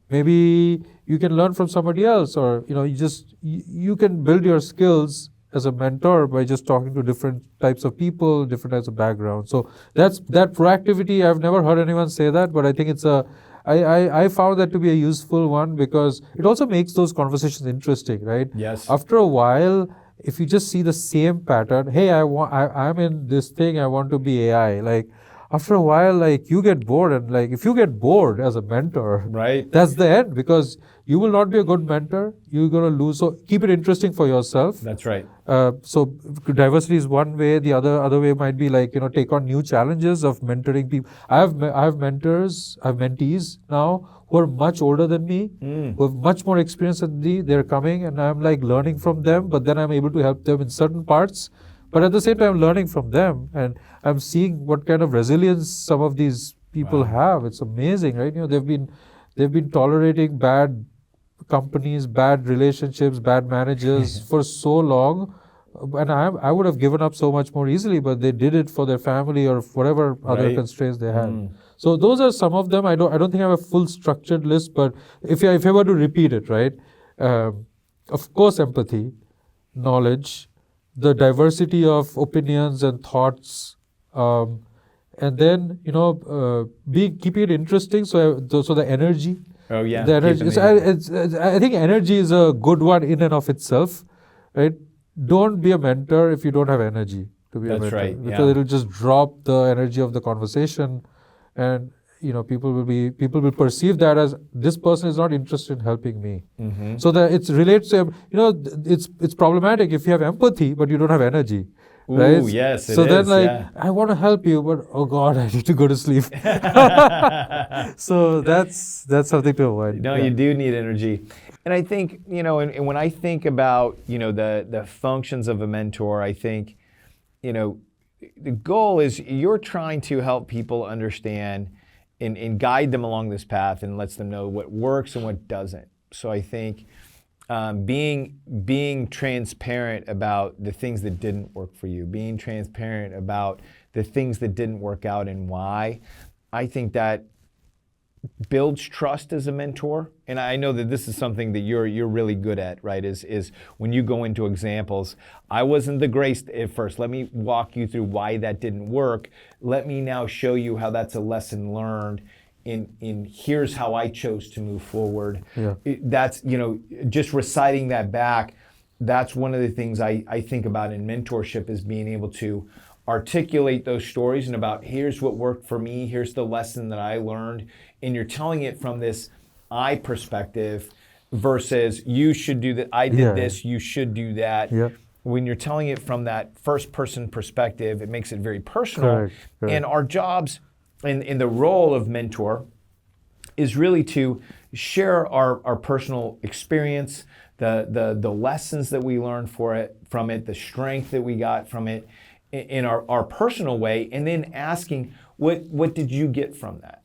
maybe you can learn from somebody else, or you can build your skills as a mentor by just talking to different types of people, different types of backgrounds. So that proactivity. I've never heard anyone say that, but I think it's I found that to be a useful one, because it also makes those conversations interesting, right? Yes. After a while, if you just see the same pattern, hey, I'm in this thing, I want to be AI. Like, after a while, like, you get bored, and like, if you get bored as a mentor, right, that's the end, because you will not be a good mentor. You're going to lose. So keep it interesting for yourself. That's right. So diversity is one way. The other way might be like, take on new challenges of mentoring people. I have mentees now who are much older than me, who have much more experience than me. They're coming, and I'm like learning from them, but then I'm able to help them in certain parts. But at the same time, I'm learning from them, and I'm seeing what kind of resilience some of these people have. It's amazing, right? They've been tolerating bad companies, bad relationships, bad managers for so long, and I would have given up so much more easily, but they did it for their family or whatever other constraints they had. So those are some of them. I don't think I have a full structured list, but if I were to repeat it, right? Of course, empathy, knowledge, the diversity of opinions and thoughts, and then keeping it interesting. So the energy. Oh yeah. The energy. I think energy is a good one in and of itself, right? Don't be a mentor if you don't have energy to be a mentor. That's right. Because it'll just drop the energy of the conversation, and people will perceive that as, this person is not interested in helping me. So that it relates to, it's problematic if you have empathy but you don't have energy. Right? Ooh, yes, so then, I want to help you, but oh God, I need to go to sleep. So that's something to avoid. No, you do need energy. And I think, and when I think about, the functions of a mentor, I think, the goal is you're trying to help people understand and guide them along this path and lets them know what works and what doesn't. So I think being transparent about the things that didn't work for you, being transparent about the things that didn't work out and why, I think that builds trust as a mentor. And I know that this is something that you're really good at, right? Is when you go into examples, I wasn't the greatest at first. Let me walk you through why that didn't work. Let me now show you how that's a lesson learned. In here's how I chose to move forward. Yeah. That's, just reciting that back. That's one of the things I think about in mentorship, is being able to articulate those stories and about here's what worked for me, here's the lesson that I learned, and you're telling it from this I perspective versus you should do that, I did this, you should do that. Yeah. When you're telling it from that first person perspective, it makes it very personal. Correct. And our jobs in the role of mentor is really to share our personal experience, the lessons that we learned from it, the strength that we got from it, in our personal way, and then asking what did you get from that,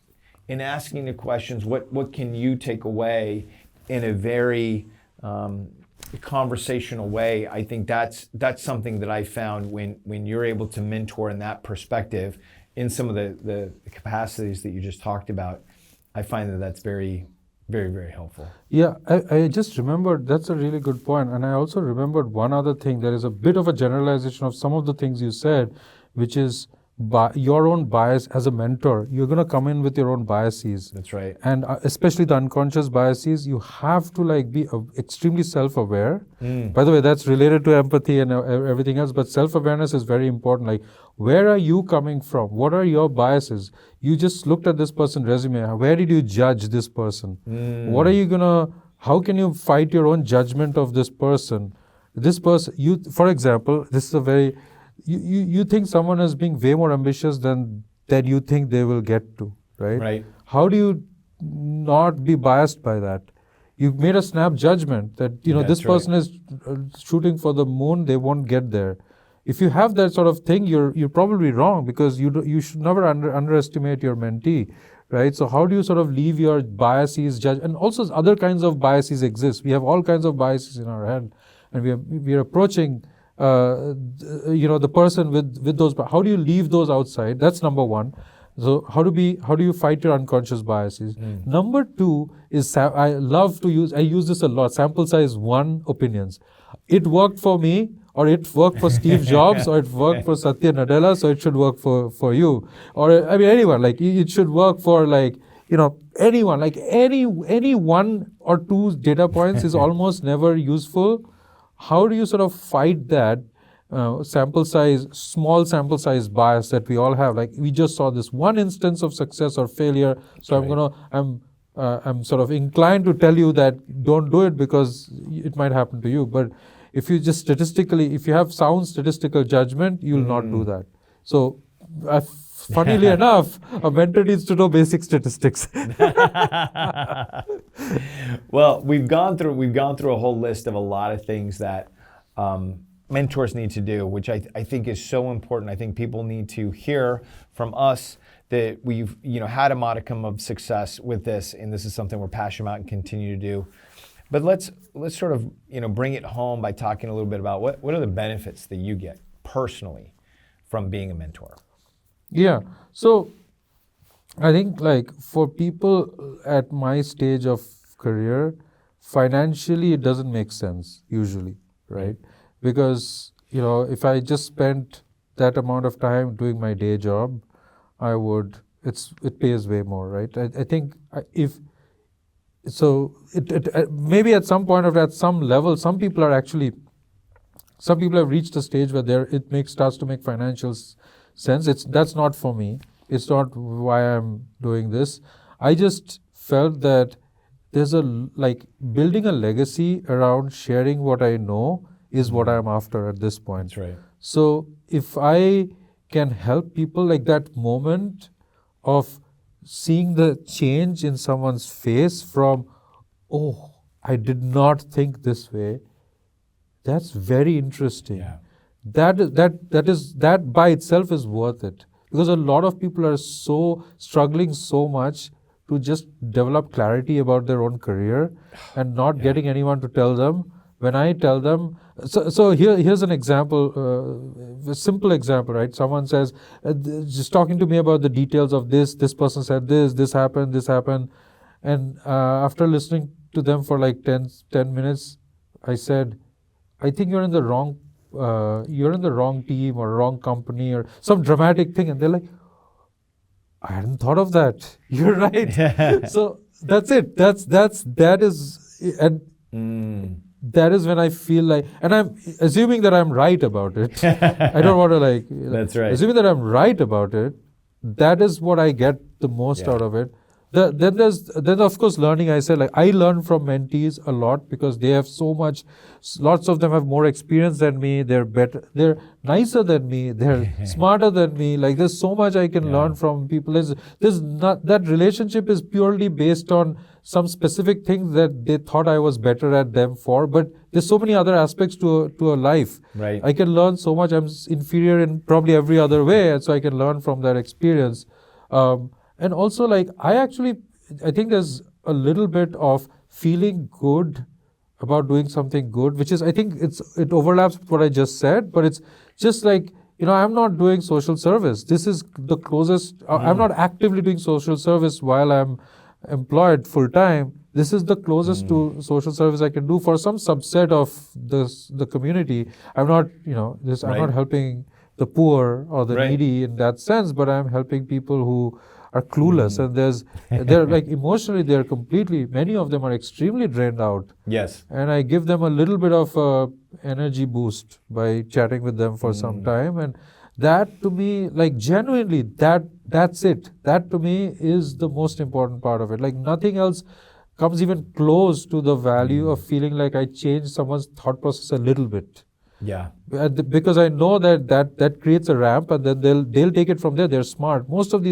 and asking the questions, what can you take away in a very conversational way. I think that's something that I found when you're able to mentor in that perspective in some of the capacities that you just talked about. I find that that's very, very, very helpful. Yeah, I just remembered, that's a really good point. And I also remembered one other thing. There is a bit of a generalization of some of the things you said, which is your own bias as a mentor. You're going to come in with your own biases. That's right. And especially the unconscious biases, you have to be extremely self-aware. By the way, that's related to empathy and everything else, but self-awareness is very important. Like, where are you coming from? What are your biases? You just looked at this person's resume. Where did you judge this person? What are you how can you fight your own judgment of this person? This person, for example, this is a very, you think someone is being way more ambitious than you think they will get to, right? Right. How do you not be biased by that? You've made a snap judgment that, this person is shooting for the moon, they won't get there. If you have that sort of thing, you're probably wrong, because you should never underestimate your mentee, right? So how do you sort of leave your biases, and also other kinds of biases exist. We have all kinds of biases in our head, and we are approaching the person with those. How do you leave those outside? That's number one. So how do you fight your unconscious biases? Number two is, I use this a lot, sample size 1 opinions. It worked for me, or it worked for Steve Jobs, or it worked for Satya Nadella, so it should work for you. Or anyone, it should work for anyone. Any 1 or 2 data points is almost never useful. How do you sort of fight that small sample size bias that we all have? We just saw this one instance of success or failure, so I'm sort of inclined to tell you that don't do it because it might happen to you. But if you just if you have sound statistical judgment, you'll not do that. So, funnily enough, a mentor needs to know basic statistics. Well, we've gone through a whole list of a lot of things that mentors need to do, which I think is so important. I think people need to hear from us that we've had a modicum of success with this, and this is something we're passionate about and continue to do. But let's sort of bring it home by talking a little bit about what are the benefits that you get personally from being a mentor. Yeah. So I think for people at my stage of career, financially it doesn't make sense usually, right? Because if I just spent that amount of time doing my day job, it pays way more, right? I think maybe at some point at some level, some people have reached a stage where starts to make financial sense. That's not for me. It's not why I'm doing this. I just felt that there's building a legacy around sharing what I know is what I'm after at this point. That's right. So if I can help people, that moment of seeing the change in someone's face from, I did not think this way, that's very interesting. Yeah. that by itself is worth it, because a lot of people are so struggling so much to just develop clarity about their own career and not getting anyone to tell them. When I tell them, so here's an example, a simple example, right? Someone says, just talking to me about the details of this person said this happened, and after listening to them for like 10 minutes, I said, I think you're in the wrong team or wrong company or some dramatic thing. And they're like, I hadn't thought of that. You're right. So that's it. That is, and that is when I feel like, and I'm assuming that I'm right about it. I don't want to like, That's right. assuming that I'm right about it, that is what I get the most out of it. Then of course learning. I said, like, I learn from mentees a lot because they have so much. Lots of them have more experience than me. They're better. They're nicer than me. They're smarter than me. Like, there's so much I can learn from people. There's not, that relationship is purely based on some specific things that they thought I was better at them for. But there's so many other aspects to a life. Right. I can learn so much. I'm inferior in probably every other way, and so I can learn from that experience. And also, like, I think there's a little bit of feeling good about doing something good, which is, I think it overlaps with what I just said, but it's just like, I'm not doing social service. This is the closest, I'm not actively doing social service while I'm employed full time. This is the closest to social service I can do for some subset of the community. I'm not, I'm not helping the poor or the needy in that sense, but I'm helping people who are clueless, and they're like, emotionally, many of them are extremely drained out. Yes. And I give them a little bit of energy boost by chatting with them for some time. And that, to me, like, genuinely, that's it. That, to me, is the most important part of it. Like, nothing else comes even close to the value of feeling like I changed someone's thought process a little bit. Yeah. Because I know that creates a ramp, and then they'll take it from there. They're smart. Most of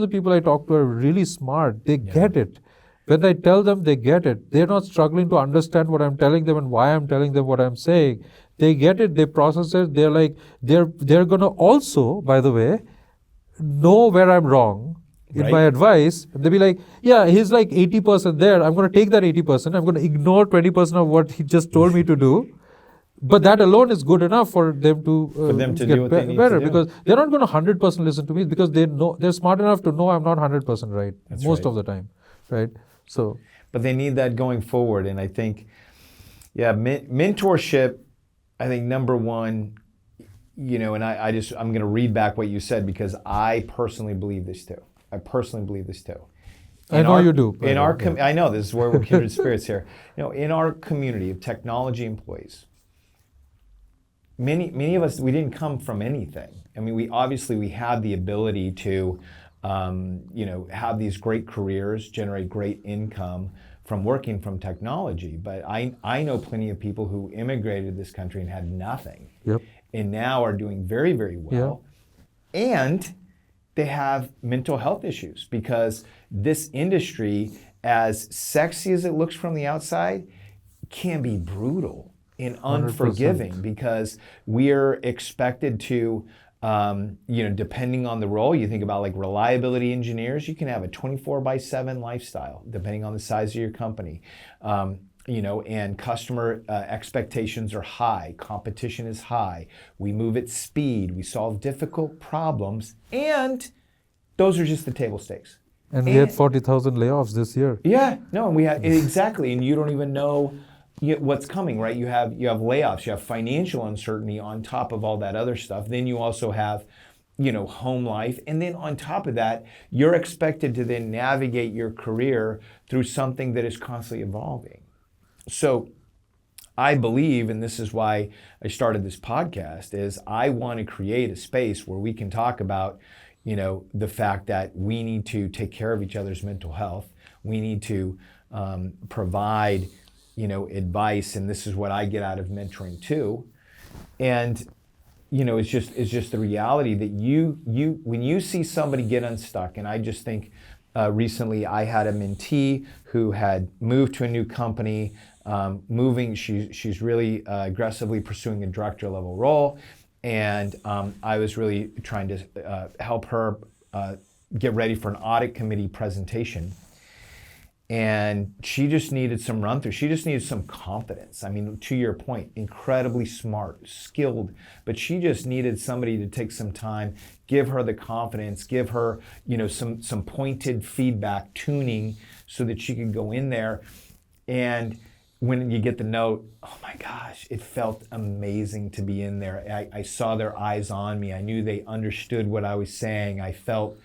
the people I talk to are really smart. They get it. When I tell them, they get it. They're not struggling to understand what I'm telling them and why I'm telling them what I'm saying. They get it. They process it. They're like, they're gonna also, by the way, know where I'm wrong in my advice. And they'll be like, yeah, he's like 80% there. I'm gonna take that 80%. I'm gonna ignore 20% of what he just told me to do. But that alone is good enough for them to get do what they need better, to do. because they're not going to 100% listen to me, because they're smart enough to know I'm not 100% right most of the time, right? So, but they need that going forward, and I think, mentorship. I think number one, and I'm going to read back what you said, because I personally believe this too. I know you do. I know this is where we're kindred spirits here. In our community of technology employees, many of us, we didn't come from anything. I mean, we have the ability to, have these great careers, generate great income from working from technology. But I know plenty of people who immigrated to this country and had nothing, and now are doing very, very well. And they have mental health issues, because this industry, as sexy as it looks from the outside, can be brutal and unforgiving, 100%. because we're expected to, depending on the role, you think about like reliability engineers, you can have a 24/7 lifestyle, depending on the size of your company. And customer expectations are high, competition is high, we move at speed, we solve difficult problems, and those are just the table stakes. And we had 40,000 layoffs this year. Yeah, no, and we had, exactly, and you don't even know what's coming, right? You have layoffs, you have financial uncertainty on top of all that other stuff. Then you also have, home life. And then on top of that, you're expected to then navigate your career through something that is constantly evolving. So I believe, and this is why I started this podcast, is I want to create a space where we can talk about, the fact that we need to take care of each other's mental health. We need to provide advice, and this is what I get out of mentoring too. And it's just the reality that you when you see somebody get unstuck, and I just think recently I had a mentee who had moved to a new company, she's really aggressively pursuing a director level role, and I was really trying to help her get ready for an audit committee presentation. And she just needed some run through. She just needed some confidence. I mean, to your point, incredibly smart, skilled, but she just needed somebody to take some time, give her the confidence, give her, some pointed feedback, tuning, so that she could go in there. And when you get the note, oh my gosh, it felt amazing to be in there. I saw their eyes on me. I knew they understood what I was saying. I felt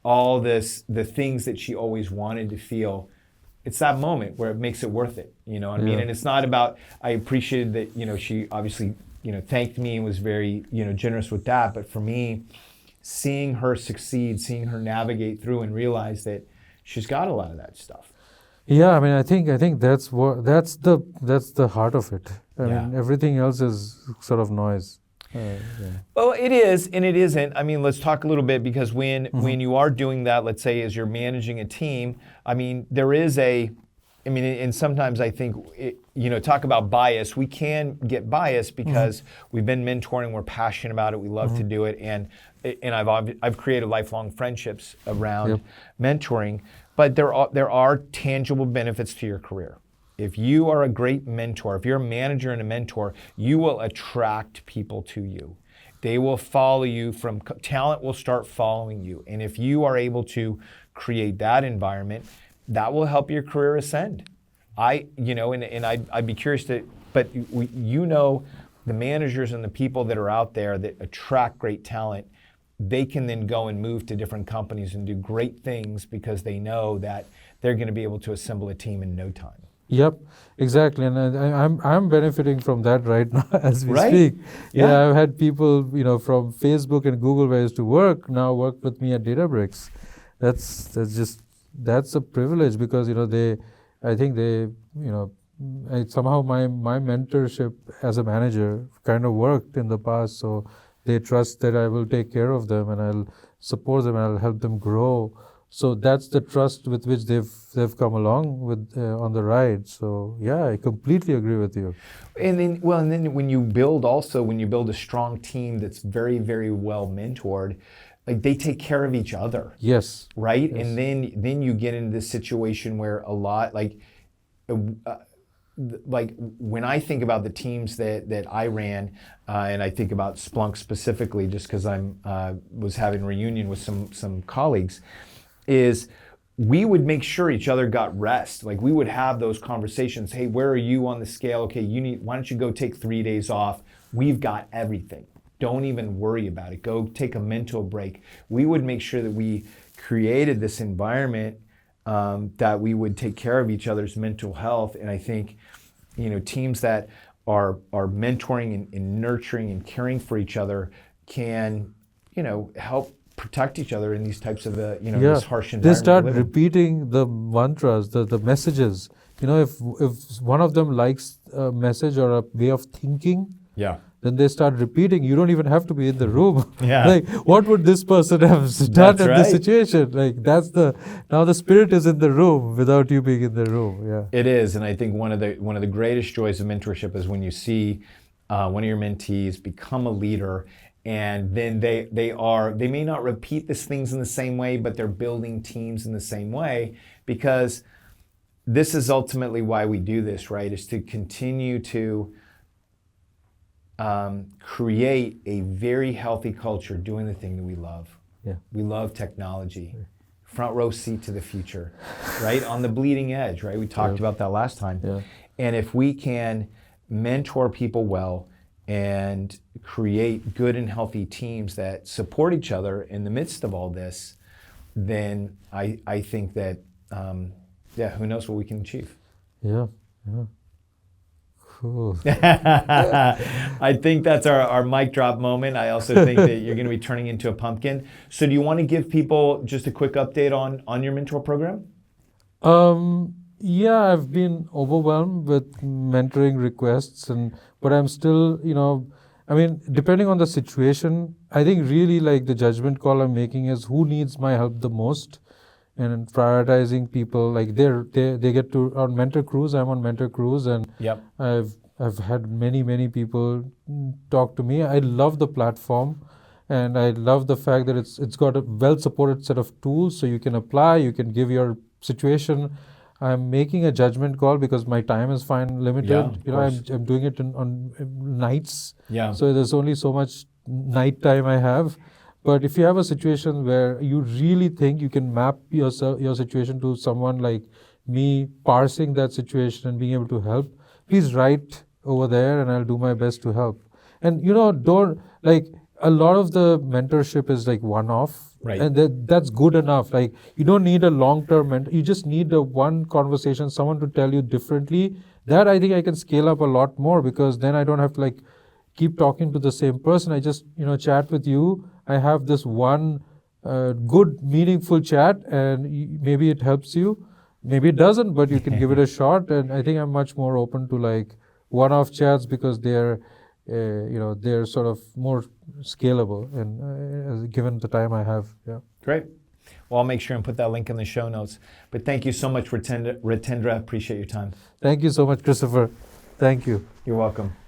all the things that she always wanted to feel. It's that moment where it makes it worth it, you know what I mean? And it's not about, I appreciated that, she obviously, thanked me and was very, generous with that. But for me, seeing her succeed, seeing her navigate through and realize that she's got a lot of that stuff. Yeah, I mean, I think that's the heart of it. I mean, everything else is sort of noise. Well, it is and it isn't. I mean, let's talk a little bit, because when you are doing that, let's say as you're managing a team, I mean, there is and sometimes I think, talk about bias. We can get biased because we've been mentoring, we're passionate about it, we love to do it, and I've created lifelong friendships around mentoring. But there are tangible benefits to your career. If you are a great mentor, if you're a manager and a mentor, you will attract people to you. They will follow you. Talent will start following you. And if you are able to create that environment, that will help your career ascend. I'd be curious but the managers and the people that are out there that attract great talent, they can then go and move to different companies and do great things because they know that they're going to be able to assemble a team in no time. Yep, exactly, and I'm benefiting from that right now as we speak. Yeah, I've had people from Facebook and Google where I used to work now work with me at Databricks. That's a privilege, because somehow my mentorship as a manager kind of worked in the past, so they trust that I will take care of them and I'll support them and I'll help them grow. So that's the trust with which they've come along with on the ride. So yeah, I completely agree with you. And then when you build a strong team that's very, very well mentored, like they take care of each other. Yes. Right. Yes. And then you get into this situation where a lot like when I think about the teams that I ran, and I think about Splunk specifically, just because was having a reunion with some colleagues, is we would make sure each other got rest. Like we would have those conversations. Hey, where are you on the scale? Okay, why don't you go take 3 days off? We've got everything. Don't even worry about it. Go take a mental break. We would make sure that we created this environment that we would take care of each other's mental health. And I think, teams that are mentoring and nurturing and caring for each other can, help protect each other in these types of this harsh environment. They start repeating the mantras, the messages. If one of them likes a message or a way of thinking, then they start repeating. You don't even have to be in the room. Like, what would this person have done in this situation? Like, now the spirit is in the room without you being in the room. Yeah, it is. And I think one of the greatest joys of mentorship is when you see one of your mentees become a leader. And then they may not repeat these things in the same way, but they're building teams in the same way, because this is ultimately why we do this, right? Is to continue to create a very healthy culture doing the thing that we love. Yeah. We love technology. Front row seat to the future, right? On the bleeding edge, right? We talked about that last time. Yeah. And if we can mentor people well and create good and healthy teams that support each other in the midst of all this, then I think that, who knows what we can achieve. Yeah. Cool. I think that's our mic drop moment. I also think that you're going to be turning into a pumpkin. So do you want to give people just a quick update on your mentor program? Yeah, I've been overwhelmed with mentoring requests, but I'm still, depending on the situation, I think really like the judgment call I'm making is who needs my help the most. and prioritizing people. Like they get to on Mentor Cruise. I'm on Mentor Cruise, and Yep. I've had many people talk to me. I love the platform, and I love the fact that it's got a well supported set of tools, so you can apply, you can give your situation. I'm making a judgment call because my time is limited. Yeah, of course. I'm doing it on nights, Yeah. so there's only so much night time I have. But if you have a situation where you really think you can map your situation to someone like me, parsing that situation and being able to help, please write over there, and I'll do my best to help. And don't like a lot of the mentorship is like one-off. Right. And that's good enough. Like you don't need a long-term mentor. You just need a one conversation, someone to tell you differently. That I think I can scale up a lot more, because then I don't have to like keep talking to the same person. I just chat with you. I have this one good, meaningful chat, and maybe it helps you. Maybe it doesn't, but you can give it a shot. And I think I'm much more open to like one-off chats, because they're they're sort of more scalable, and given the time I have. Yeah. Great. Well, I'll make sure and put that link in the show notes. But thank you so much, Ritendra. Appreciate your time. Thank you so much, Christopher. Thank you. You're welcome.